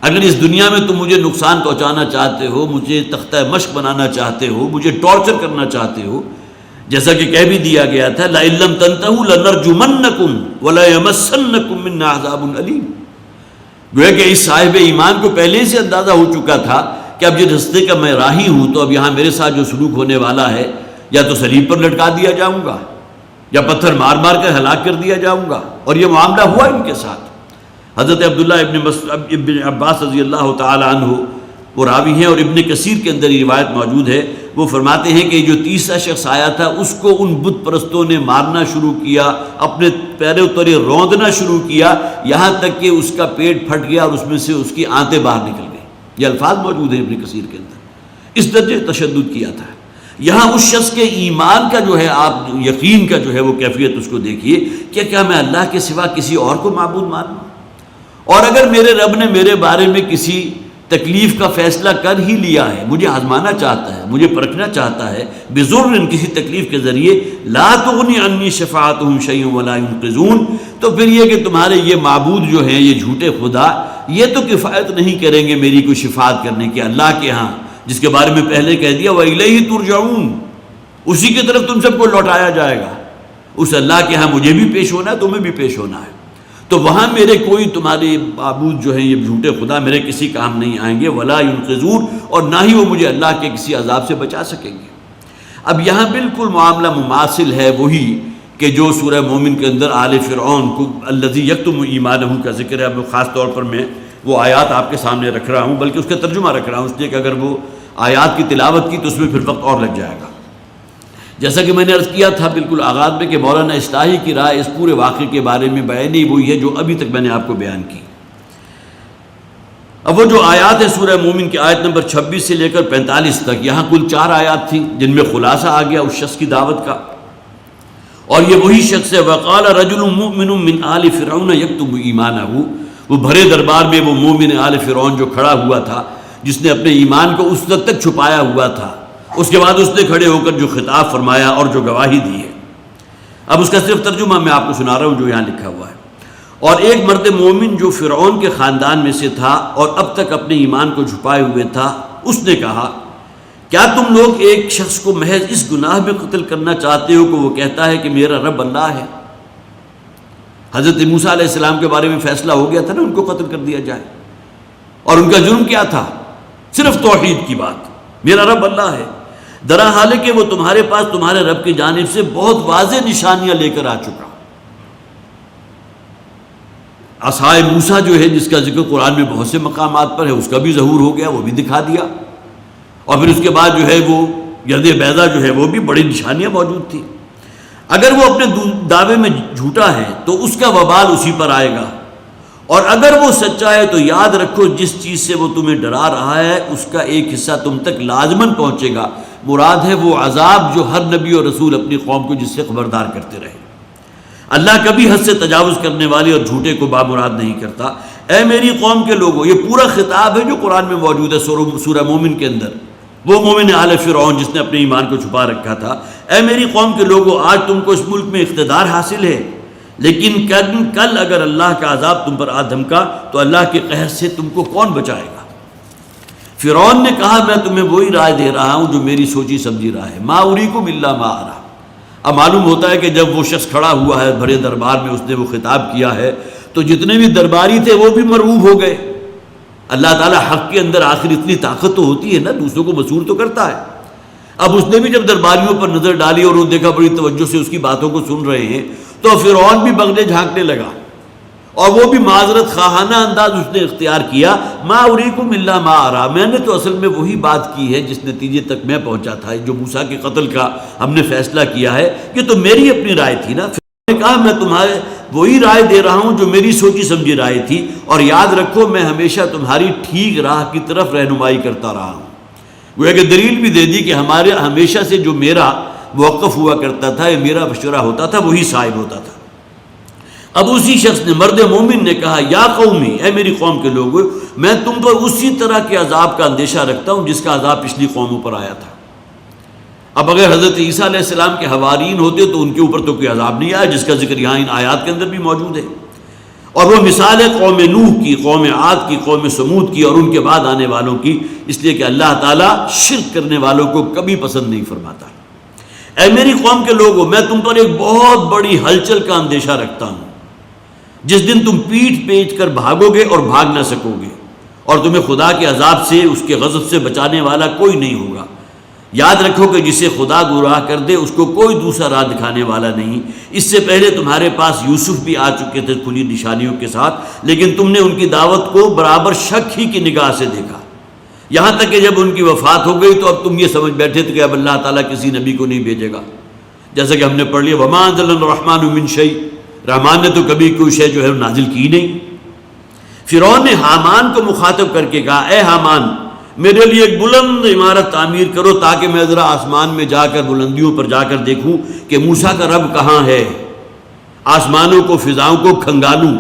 اگر اس دنیا میں تم مجھے نقصان پہنچانا چاہتے ہو، مجھے تختہ مشق بنانا چاہتے ہو، مجھے ٹارچر کرنا چاہتے ہو، جیسا کہ کہہ بھی دیا گیا تھا لَئِن لَّمْ تَنْتَهُوا لَنَرْجُمَنَّكُمْ وَلَيَمَسَّنَّكُمْ مِنَّا عَذَابٌ أَلِيمٌ۔ گویا کہ اس صاحب ایمان کو پہلے سے اندازہ ہو چکا تھا کہ اب جس رستے کا میں راہی ہوں، تو اب یہاں میرے ساتھ جو سلوک ہونے والا ہے، یا تو صلیب پر لٹکا دیا جاؤں گا، یا پتھر مار مار کر ہلاک کر دیا جاؤں گا۔ اور یہ معاملہ ہوا ان کے ساتھ۔ حضرت عبداللہ ابن عباس رضی اللہ تعالی عنہ وہ راوی ہیں، اور ابن کثیر کے اندر یہ روایت موجود ہے، وہ فرماتے ہیں کہ جو تیسرا شخص آیا تھا، اس کو ان بت پرستوں نے مارنا شروع کیا، اپنے پیروں تلے روندنا شروع کیا، یہاں تک کہ اس کا پیٹ پھٹ گیا اور اس میں سے اس کی آنتیں باہر نکل گئی۔ یہ الفاظ موجود ہیں ابن کثیر کے اندر۔ اس درجے تشدد کیا تھا۔ یہاں اس شخص کے ایمان کا جو ہے، آپ یقین کا جو ہے وہ کیفیت اس کو دیکھیے کہ کیا میں اللہ کے سوا کسی اور کو معبود مانوں؟ اور اگر میرے رب نے میرے بارے میں کسی تکلیف کا فیصلہ کر ہی لیا ہے، مجھے آزمانا چاہتا ہے، مجھے پرکھنا چاہتا ہے، بِضُرٍّ، کسی تکلیف کے ذریعے، لَا تُغْنِ عَنِّي شَفَاعَتُهُمْ شَيْئًا وَلَا يُنْقِذُونَ، تو پھر یہ کہ تمہارے یہ معبود جو ہیں، یہ جھوٹے خدا، یہ تو کفایت نہیں کریں گے میری کوئی شفاعت کرنے کے اللہ کے ہاں، جس کے بارے میں پہلے کہہ دیا وَإِلَيْهِ تُرْجَعُونَ، اسی کی طرف تم سب کو لوٹایا جائے گا۔ اس اللہ کے ہاں مجھے بھی پیش ہونا ہے، تمہیں بھی پیش ہونا ہے۔ تو وہاں میرے کوئی تمہارے معبود جو ہیں یہ جھوٹے خدا میرے کسی کام نہیں آئیں گے، ولا ينقذون، اور نہ ہی وہ مجھے اللہ کے کسی عذاب سے بچا سکیں گے۔ اب یہاں بالکل معاملہ مماثل ہے وہی کہ جو سورہ مومن کے اندر آل فرعون کو الذی یکتم ایمانہ کا ذکر ہے۔ اب خاص طور پر میں وہ آیات آپ کے سامنے رکھ رہا ہوں، بلکہ اس کا ترجمہ رکھ رہا ہوں، اس لیے کہ اگر وہ آیات کی تلاوت کی تو اس میں پھر وقت اور لگ جائے گا۔ جیسا کہ میں نے عرض کیا تھا بالکل آغاز میں کہ مولانا اصلاحی کی رائے اس پورے واقعے کے بارے میں بیانی وہی ہے جو ابھی تک میں نے آپ کو بیان کی۔ اب وہ جو آیات ہے سورہ مومن کی آیت نمبر 26 سے لے کر 45 تک، یہاں کل 4 آیات تھیں جن میں خلاصہ آ گیا اس شخص کی دعوت کا، اور یہ وہی شخص ہے وقال رجل مؤمن من آل فرعون یکتم ایمانہ، وہ بھرے دربار میں وہ مومن آل فرعون جو کھڑا ہوا تھا، جس نے اپنے ایمان کو اس وقت تک چھپایا ہوا تھا، اس کے بعد اس نے کھڑے ہو کر جو خطاب فرمایا اور جو گواہی دی ہے۔ اب اس کا صرف ترجمہ میں آپ کو سنا رہا ہوں جو یہاں لکھا ہوا ہے۔ اور ایک مرد مومن جو فرعون کے خاندان میں سے تھا اور اب تک اپنے ایمان کو چھپائے ہوئے تھا، اس نے کہا کیا تم لوگ ایک شخص کو محض اس گناہ میں قتل کرنا چاہتے ہو کہ وہ کہتا ہے کہ میرا رب اللہ ہے؟ حضرت موسیٰ علیہ السلام کے بارے میں فیصلہ ہو گیا تھا نا ان کو قتل کر دیا جائے، اور ان کا جرم کیا تھا؟ صرف توحید کی بات، میرا رب اللہ ہے، درا حال ہے کہ وہ تمہارے پاس تمہارے رب کی جانب سے بہت واضح نشانیاں لے کر آ چکا۔ عصائے موسیٰ جو ہے جس کا ذکر قرآن میں بہت سے مقامات پر ہے، اس کا بھی ظہور ہو گیا، وہ بھی دکھا دیا، اور پھر اس کے بعد جو ہے وہ گرد بیضا جو ہے وہ بھی بڑی نشانیاں موجود تھی۔ اگر وہ اپنے دعوے میں جھوٹا ہے تو اس کا وبال اسی پر آئے گا، اور اگر وہ سچا ہے تو یاد رکھو جس چیز سے وہ تمہیں ڈرا رہا ہے اس کا ایک حصہ تم تک لازماً پہنچے گا، مراد ہے وہ عذاب جو ہر نبی اور رسول اپنی قوم کو جس سے خبردار کرتے رہے۔ اللہ کبھی حد سے تجاوز کرنے والے اور جھوٹے کو بامراد نہیں کرتا۔ اے میری قوم کے لوگوں، یہ پورا خطاب ہے جو قرآن میں موجود ہے سورہ مومن کے اندر، وہ مومن آل فرعون جس نے اپنے ایمان کو چھپا رکھا تھا۔ اے میری قوم کے لوگوں، آج تم کو اس ملک میں اقتدار حاصل ہے، لیکن کل اگر اللہ کا عذاب تم پر آ دھمکا تو اللہ کے قہر سے تم کو کون بچائے گا؟ فرعون نے کہا میں تمہیں وہی رائے دے رہا ہوں جو میری سوچی سمجھی رائے ہے، ما اریکم الا ما ارا۔ اب معلوم ہوتا ہے کہ جب وہ شخص کھڑا ہوا ہے بڑے دربار میں، اس نے وہ خطاب کیا ہے تو جتنے بھی درباری تھے وہ بھی مرعوب ہو گئے۔ اللہ تعالیٰ حق کے اندر آخر اتنی طاقت تو ہوتی ہے نا، دوسروں کو مسحور تو کرتا ہے۔ اب اس نے بھی جب درباریوں پر نظر ڈالی اور انہوں نے دیکھا بڑی توجہ سے اس کی باتوں کو سن رہے ہیں، تو فرعون بھی بغلے جھانکنے لگا، اور وہ بھی معذرت خواہانہ انداز اس نے اختیار کیا، ما اریکم الا ما ارا، میں نے تو اصل میں وہی بات کی ہے جس نتیجے تک میں پہنچا تھا، جو موسیٰ کے قتل کا ہم نے فیصلہ کیا ہے، یہ تو میری اپنی رائے تھی نا۔ فرعون نے کہا میں تمہارے وہی رائے دے رہا ہوں جو میری سوچی سمجھی رائے تھی، اور یاد رکھو میں ہمیشہ تمہاری ٹھیک راہ کی طرف رہنمائی کرتا رہا ہوں۔ وہ کہ دلیل بھی دے دی کہ ہمارے ہمیشہ سے جو میرا موقف ہوا کرتا تھا، یہ میرا مشورہ ہوتا تھا، وہی صائب ہوتا تھا۔ اب اسی شخص نے، مرد مومن نے کہا یا قومی، اے میری قوم کے لوگوں، میں تم پر اسی طرح کے عذاب کا اندیشہ رکھتا ہوں جس کا عذاب پچھلی قوموں پر آیا تھا۔ اب اگر حضرت عیسیٰ علیہ السلام کے حوارین ہوتے تو ان کے اوپر تو کوئی عذاب نہیں آیا، جس کا ذکر یہاں ان آیات کے اندر بھی موجود ہے، اور وہ مثال ہے قوم نوح کی، قوم عاد کی، قوم سمود کی، اور ان کے بعد آنے والوں کی، اس لیے کہ اللہ تعالیٰ شرک کرنے والوں کو کبھی پسند نہیں فرماتا۔ اے میری قوم کے لوگوں، میں تم پر ایک بہت بڑی ہلچل کا اندیشہ رکھتا ہوں، جس دن تم پیٹھ پیٹ کر بھاگو گے اور بھاگ نہ سکو گے، اور تمہیں خدا کے عذاب سے، اس کے غضب سے بچانے والا کوئی نہیں ہوگا۔ یاد رکھو کہ جسے خدا گمراہ کر دے اس کو کوئی دوسرا راہ دکھانے والا نہیں۔ اس سے پہلے تمہارے پاس یوسف بھی آ چکے تھے کھلی نشانیوں کے ساتھ، لیکن تم نے ان کی دعوت کو برابر شک ہی کی نگاہ سے دیکھا، یہاں تک کہ جب ان کی وفات ہو گئی تو اب تم یہ سمجھ بیٹھے تھے کہ اب اللہ تعالیٰ کسی نبی کو نہیں بھیجے گا، جیسا کہ ہم نے پڑھ لیا وما انزل الرحمن من شیء، رحمان نے تو کبھی کوئی شے جو ہے نازل کی نہیں۔ فرعون نے حامان کو مخاطب کر کے کہا اے حامان، میرے لیے ایک بلند عمارت تعمیر کرو تاکہ میں ذرا آسمان میں جا کر، بلندیوں پر جا کر دیکھوں کہ موسیٰ کا رب کہاں ہے، آسمانوں کو، فضاؤں کو کھنگالوں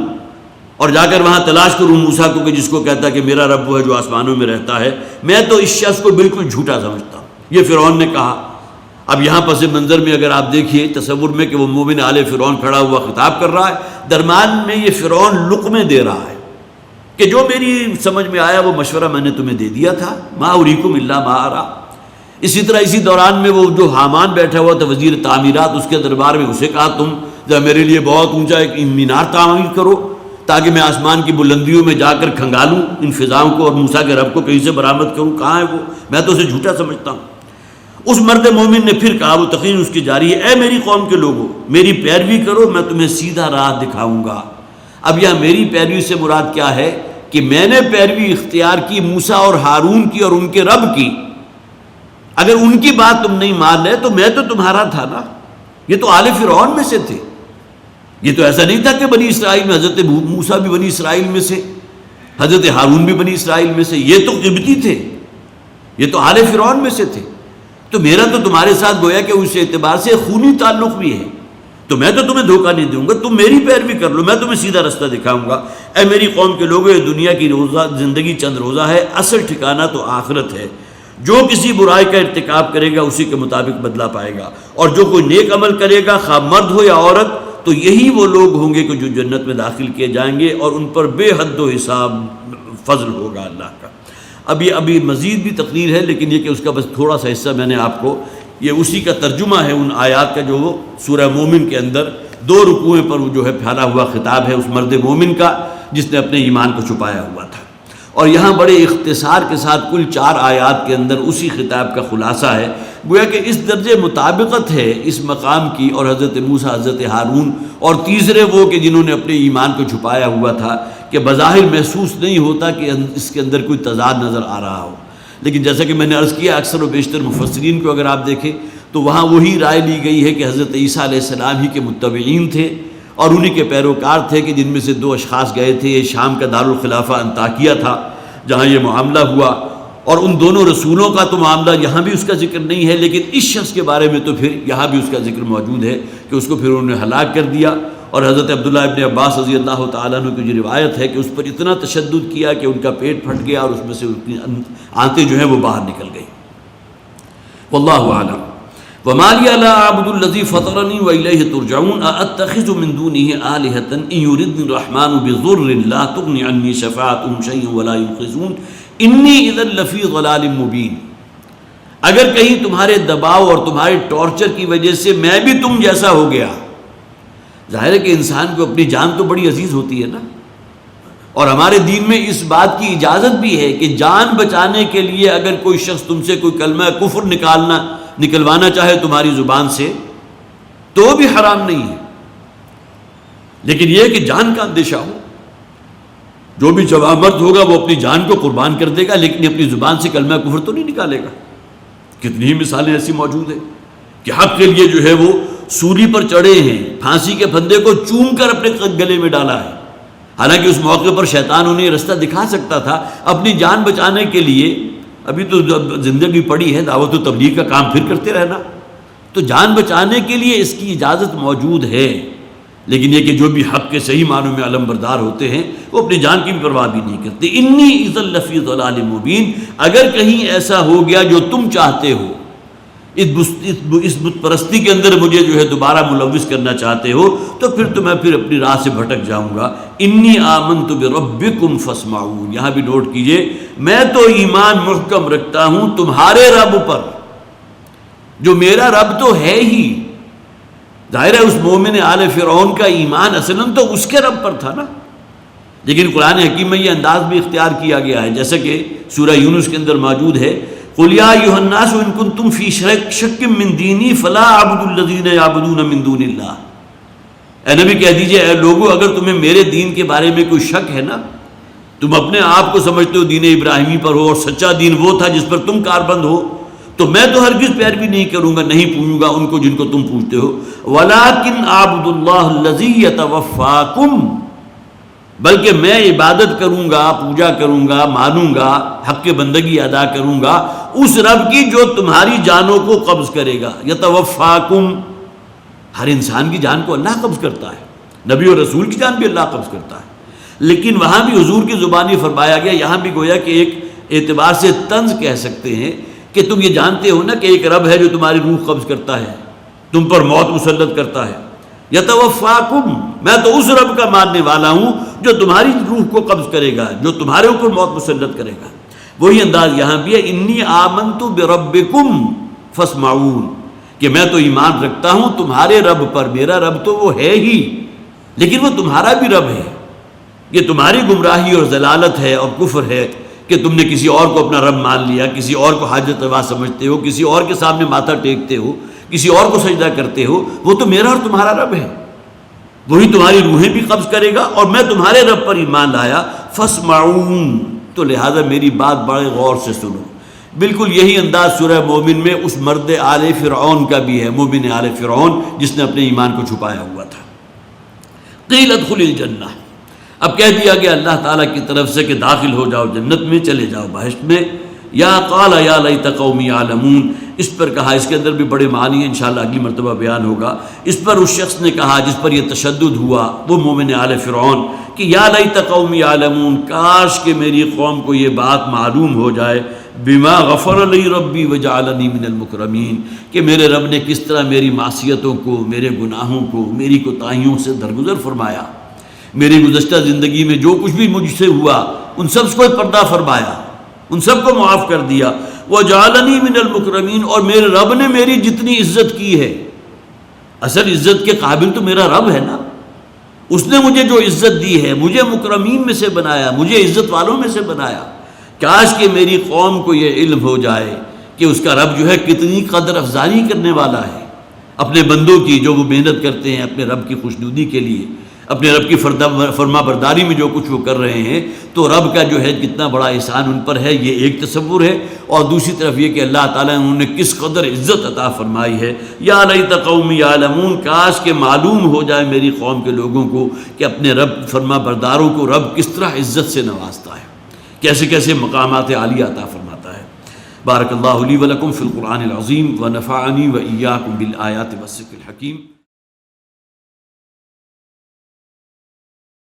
اور جا کر وہاں تلاش کروں موسیٰ کو کہ جس کو کہتا ہے کہ میرا رب وہ ہے جو آسمانوں میں رہتا ہے۔ میں تو اس شخص کو بالکل جھوٹا سمجھتا ہوں، یہ فرعون نے کہا۔ اب یہاں پس منظر میں اگر آپ دیکھیے تصور میں کہ وہ مومن آل فرعون کھڑا ہوا خطاب کر رہا ہے، درمیان میں یہ فرعون لقمے دے رہا ہے کہ جو میری سمجھ میں آیا وہ مشورہ میں نے تمہیں دے دیا تھا، ما اریکم الا ما ارا۔ اسی طرح اسی دوران میں وہ جو حامان بیٹھا ہوا تھا وزیر تعمیرات، اس کے دربار میں اسے کہا تم ذرا میرے لیے بہت اونچا ایک مینار تعمیر کرو تاکہ میں آسمان کی بلندیوں میں جا کر کھنگالوں ان فضاؤں کو اور موسیٰ کے رب کو کہیں سے برآمد کروں، کہاں ہے وہ، میں تو اسے جھوٹا سمجھتا ہوں۔ اس مرد مومن نے پھر کہا، وہ تقریر اس کی جاری ہے، اے میری قوم کے لوگوں، میری پیروی کرو، میں تمہیں سیدھا راہ دکھاؤں گا۔ اب یہاں میری پیروی سے مراد کیا ہے کہ میں نے پیروی اختیار کی موسیٰ اور ہارون کی اور ان کے رب کی، اگر ان کی بات تم نہیں مان رہے تو میں تو تمہارا تھا نا، یہ تو آل فرعون میں سے تھے، یہ تو ایسا نہیں تھا کہ بنی اسرائیل میں حضرت موسیٰ بھی بنی اسرائیل میں سے، حضرت ہارون بھی بنی اسرائیل میں سے، یہ تو قبطی تھے، یہ تو آل فرعون میں سے تھے، تو میرا تو تمہارے ساتھ گویا کہ اس اعتبار سے خونی تعلق بھی ہے، تو میں تو تمہیں دھوکہ نہیں دوں گا، تم میری پیروی کر لو، میں تمہیں سیدھا رستہ دکھاؤں گا۔ اے میری قوم کے لوگوں، یہ دنیا کی زندگی چند روزہ ہے، اصل ٹھکانہ تو آخرت ہے۔ جو کسی برائی کا ارتکاب کرے گا اسی کے مطابق بدلہ پائے گا، اور جو کوئی نیک عمل کرے گا خواہ مرد ہو یا عورت تو یہی وہ لوگ ہوں گے کہ جو جنت میں داخل کیے جائیں گے، اور ان پر بے حد و حساب فضل ہوگا اللہ کا۔ ابھی مزید بھی تقریر ہے، لیکن یہ کہ اس کا بس تھوڑا سا حصہ میں نے آپ کو، یہ اسی کا ترجمہ ہے ان آیات کا جو وہ سورہ مومن کے اندر 2 رکوعوں پر وہ جو ہے پھیلا ہوا خطاب ہے اس مرد مومن کا جس نے اپنے ایمان کو چھپایا ہوا تھا۔ اور یہاں بڑے اختصار کے ساتھ کل 4 آیات کے اندر اسی خطاب کا خلاصہ ہے، گویا کہ اس درجے مطابقت ہے اس مقام کی اور حضرت موسیٰ، حضرت ہارون اور تیسرے وہ کہ جنہوں نے اپنے ایمان کو چھپایا ہوا تھا، کہ بظاہر محسوس نہیں ہوتا کہ اس کے اندر کوئی تضاد نظر آ رہا ہو۔ لیکن جیسا کہ میں نے عرض کیا، اکثر و بیشتر مفسرین کو اگر آپ دیکھیں تو وہاں وہی رائے لی گئی ہے کہ حضرت عیسیٰ علیہ السلام ہی کے متبعین تھے اور انہی کے پیروکار تھے، کہ جن میں سے 2 اشخاص گئے تھے۔ یہ شام کا دارالخلافہ انطاکیہ تھا جہاں یہ معاملہ ہوا، اور ان دونوں رسولوں کا تو معاملہ یہاں بھی اس کا ذکر نہیں ہے، لیکن اس شخص کے بارے میں تو پھر یہاں بھی اس کا ذکر موجود ہے کہ اس کو پھر انہوں نے ہلاک کر دیا۔ اور حضرت عبداللہ ابن عباس رضی اللہ تعالیٰ عنہ کی جو روایت ہے کہ اس پر اتنا تشدد کیا کہ ان کا پیٹ پھٹ گیا اور اس میں سے آنتیں جو ہیں وہ باہر نکل گئی۔ واللہ اعلم۔ وما لی لا اعبد الذی فطرنی والیہ ترجعون ااتخذ من دونہ آلہۃ ان یردنی الرحمن بضر لا تغنی عنی شفاعتهم شیئا ولا ینقذون انی اذا لفی ضلال مبین۔ اگر کہیں تمہارے دباؤ اور تمہارے ٹارچر کی وجہ سے میں بھی تم جیسا ہو گیا، ظاہر ہے کہ انسان کو اپنی جان تو بڑی عزیز ہوتی ہے نا، اور ہمارے دین میں اس بات کی اجازت بھی ہے کہ جان بچانے کے لیے اگر کوئی شخص تم سے کوئی کلمہ کفر نکلوانا چاہے تمہاری زبان سے تو بھی حرام نہیں ہے، لیکن یہ کہ جان کا اندیشہ ہو۔ جو بھی جوان مرد ہوگا وہ اپنی جان کو قربان کر دے گا، لیکن اپنی زبان سے کلمہ کفر تو نہیں نکالے گا۔ کتنی ہی مثالیں ایسی موجود ہیں کہ حق کے لیے جو ہے وہ سولی پر چڑھے ہیں، پھانسی کے پھندے کو چوم کر اپنے گلے میں ڈالا ہے، حالانکہ اس موقع پر شیطان انہیں رستہ دکھا سکتا تھا۔ اپنی جان بچانے کے لیے ابھی تو زندگی پڑی ہے، دعوت و تبلیغ کا کام پھر کرتے رہنا، تو جان بچانے کے لیے اس کی اجازت موجود ہے، لیکن یہ کہ جو بھی حق کے صحیح معنوں میں علم بردار ہوتے ہیں وہ اپنی جان کی بھی پرواہ بھی نہیں کرتے۔ انی اذا لفی ضلال مبین، اگر کہیں ایسا ہو گیا جو تم چاہتے ہو، اس بت پرستی کے اندر مجھے جو ہے دوبارہ ملوث کرنا چاہتے ہو، تو پھر تو میں پھر اپنی راہ سے بھٹک جاؤں گا۔ انی آمنت بربکم فاسمعون، یہاں بھی نوٹ کیجئے، میں تو ایمان محکم رکھتا ہوں تمہارے رب پر، جو میرا رب تو ہے ہی۔ ظاہر ہے اس مومن آل فرعون کا ایمان اصلاً تو اس کے رب پر تھا نا، لیکن قرآن حکیم میں یہ انداز بھی اختیار کیا گیا ہے، جیسا کہ سورہ یونس کے اندر موجود ہے، قُلْ يَا أَيُّهَا النَّاسُ إِن كُنتُمْ فِي شَكٍّ مِّن دِينِي فَلَا أَعْبُدُ الَّذِينَ يَعْبُدُونَ مِن دُونِ اللَّهِ۔ اے نبی کہہ دیجئے، اے لوگو اگر تمہیں میرے دین کے بارے میں کوئی شک ہے نا، تم اپنے آپ کو سمجھتے ہو دین ابراہیمی پر ہو اور سچا دین وہ تھا جس پر تم کاربند ہو، تو میں تو ہرگز پیروی نہیں کروں گا، نہیں پوجوں گا ان کو جن کو تم پوجتے ہو۔ وَلَٰكِنْ أَعْبُدُ اللَّهَ الَّذِي يَتَوَفَّاكُمْ، بلکہ میں عبادت کروں گا، پوجا کروں گا، مانوں گا، حق بندگی ادا کروں گا اس رب کی جو تمہاری جانوں کو قبض کرے گا۔ یتوفاکم، ہر انسان کی جان کو اللہ قبض کرتا ہے، نبی اور رسول کی جان بھی اللہ قبض کرتا ہے، لیکن وہاں بھی حضور کی زبانی فرمایا گیا، یہاں بھی گویا کہ ایک اعتبار سے طنز کہہ سکتے ہیں کہ تم یہ جانتے ہو نا کہ ایک رب ہے جو تمہاری روح قبض کرتا ہے، تم پر موت مسلط کرتا ہے۔ یتوفاکم، میں تو اس رب کا ماننے والا ہوں جو تمہاری روح کو قبض کرے گا، جو تمہارے اوپر موت مسلط کرے گا۔ وہی انداز یہاں بھی ہے، انی آمنت بربکم فاسمعون، کہ میں تو ایمان رکھتا ہوں تمہارے رب پر، میرا رب تو وہ ہے ہی، لیکن وہ تمہارا بھی رب ہے۔ یہ تمہاری گمراہی اور ضلالت ہے اور کفر ہے کہ تم نے کسی اور کو اپنا رب مان لیا، کسی اور کو حاجت روا سمجھتے ہو، کسی اور کے سامنے ماتھا ٹیکتے ہو، کسی اور کو سجدہ کرتے ہو۔ وہ تو میرا اور تمہارا رب ہے، وہی تمہاری روحیں بھی قبض کرے گا، اور میں تمہارے رب پر ایمان لایا۔ فاسمعون، تو لہذا میری بات بڑے غور سے سنو۔ بالکل یہی انداز سورہ مومن میں اس مرد آل فرعون کا بھی ہے، مومن آل فرعون جس نے اپنے ایمان کو چھپایا ہوا تھا۔ قیل ادخل الجنہ، اب کہہ دیا گیا اللہ تعالیٰ کی طرف سے کہ داخل ہو جاؤ جنت میں، چلے جاؤ بہشت میں۔ یا قال یا لیت قومی یعلمون، اس پر کہا، اس کے اندر بھی بڑے معنی ہیں، انشاءاللہ اگلی مرتبہ بیان ہوگا۔ اس پر اس شخص نے کہا جس پر یہ تشدد ہوا، وہ مومن آل فرعون، کہ یا لیت قومی یعلمون، کاش کہ میری قوم کو یہ بات معلوم ہو جائے، بما غفر لی ربی وجعلنی من المکرمین، کہ میرے رب نے کس طرح میری معصیتوں کو، میرے گناہوں کو، میری کوتاہیوں سے درگزر فرمایا، میری گزشتہ زندگی میں جو کچھ بھی مجھ سے ہوا ان سب کو پردہ فرمایا، ان سب کو معاف کر دیا. وجعلنی من المکرمین، اور میرے رب نے میری جتنی عزت کی ہے، اصل عزت کے قابل تو میرا رب ہے نا، اس نے مجھے جو عزت دی ہے، مجھے مکرمین میں سے بنایا، مجھے عزت والوں میں سے بنایا. کاش کہ میری قوم کو یہ علم ہو جائے کہ اس کا رب جو ہے کتنی قدر افزائی کرنے والا ہے اپنے بندوں کی، جو وہ محنت کرتے ہیں اپنے رب کی خوشنودی کے لیے، اپنے رب کی فرما برداری میں جو کچھ وہ کر رہے ہیں. تو رب کا جو ہے کتنا بڑا احسان ان پر ہے، یہ ایک تصور ہے. اور دوسری طرف یہ کہ اللہ تعالیٰ نے انہیں کس قدر عزت عطا فرمائی ہے. یا لیت قومی یعلمون، کاش کہ معلوم ہو جائے میری قوم کے لوگوں کو کہ اپنے رب فرما برداروں کو رب کس طرح عزت سے نوازتا ہے، کیسے کیسے مقامات عالیہ عطا فرماتا ہے. بارک اللہ لی ولکم فی القرآن العظیم ونفعنی وإیاکم بالآیات والذکر الحکیم.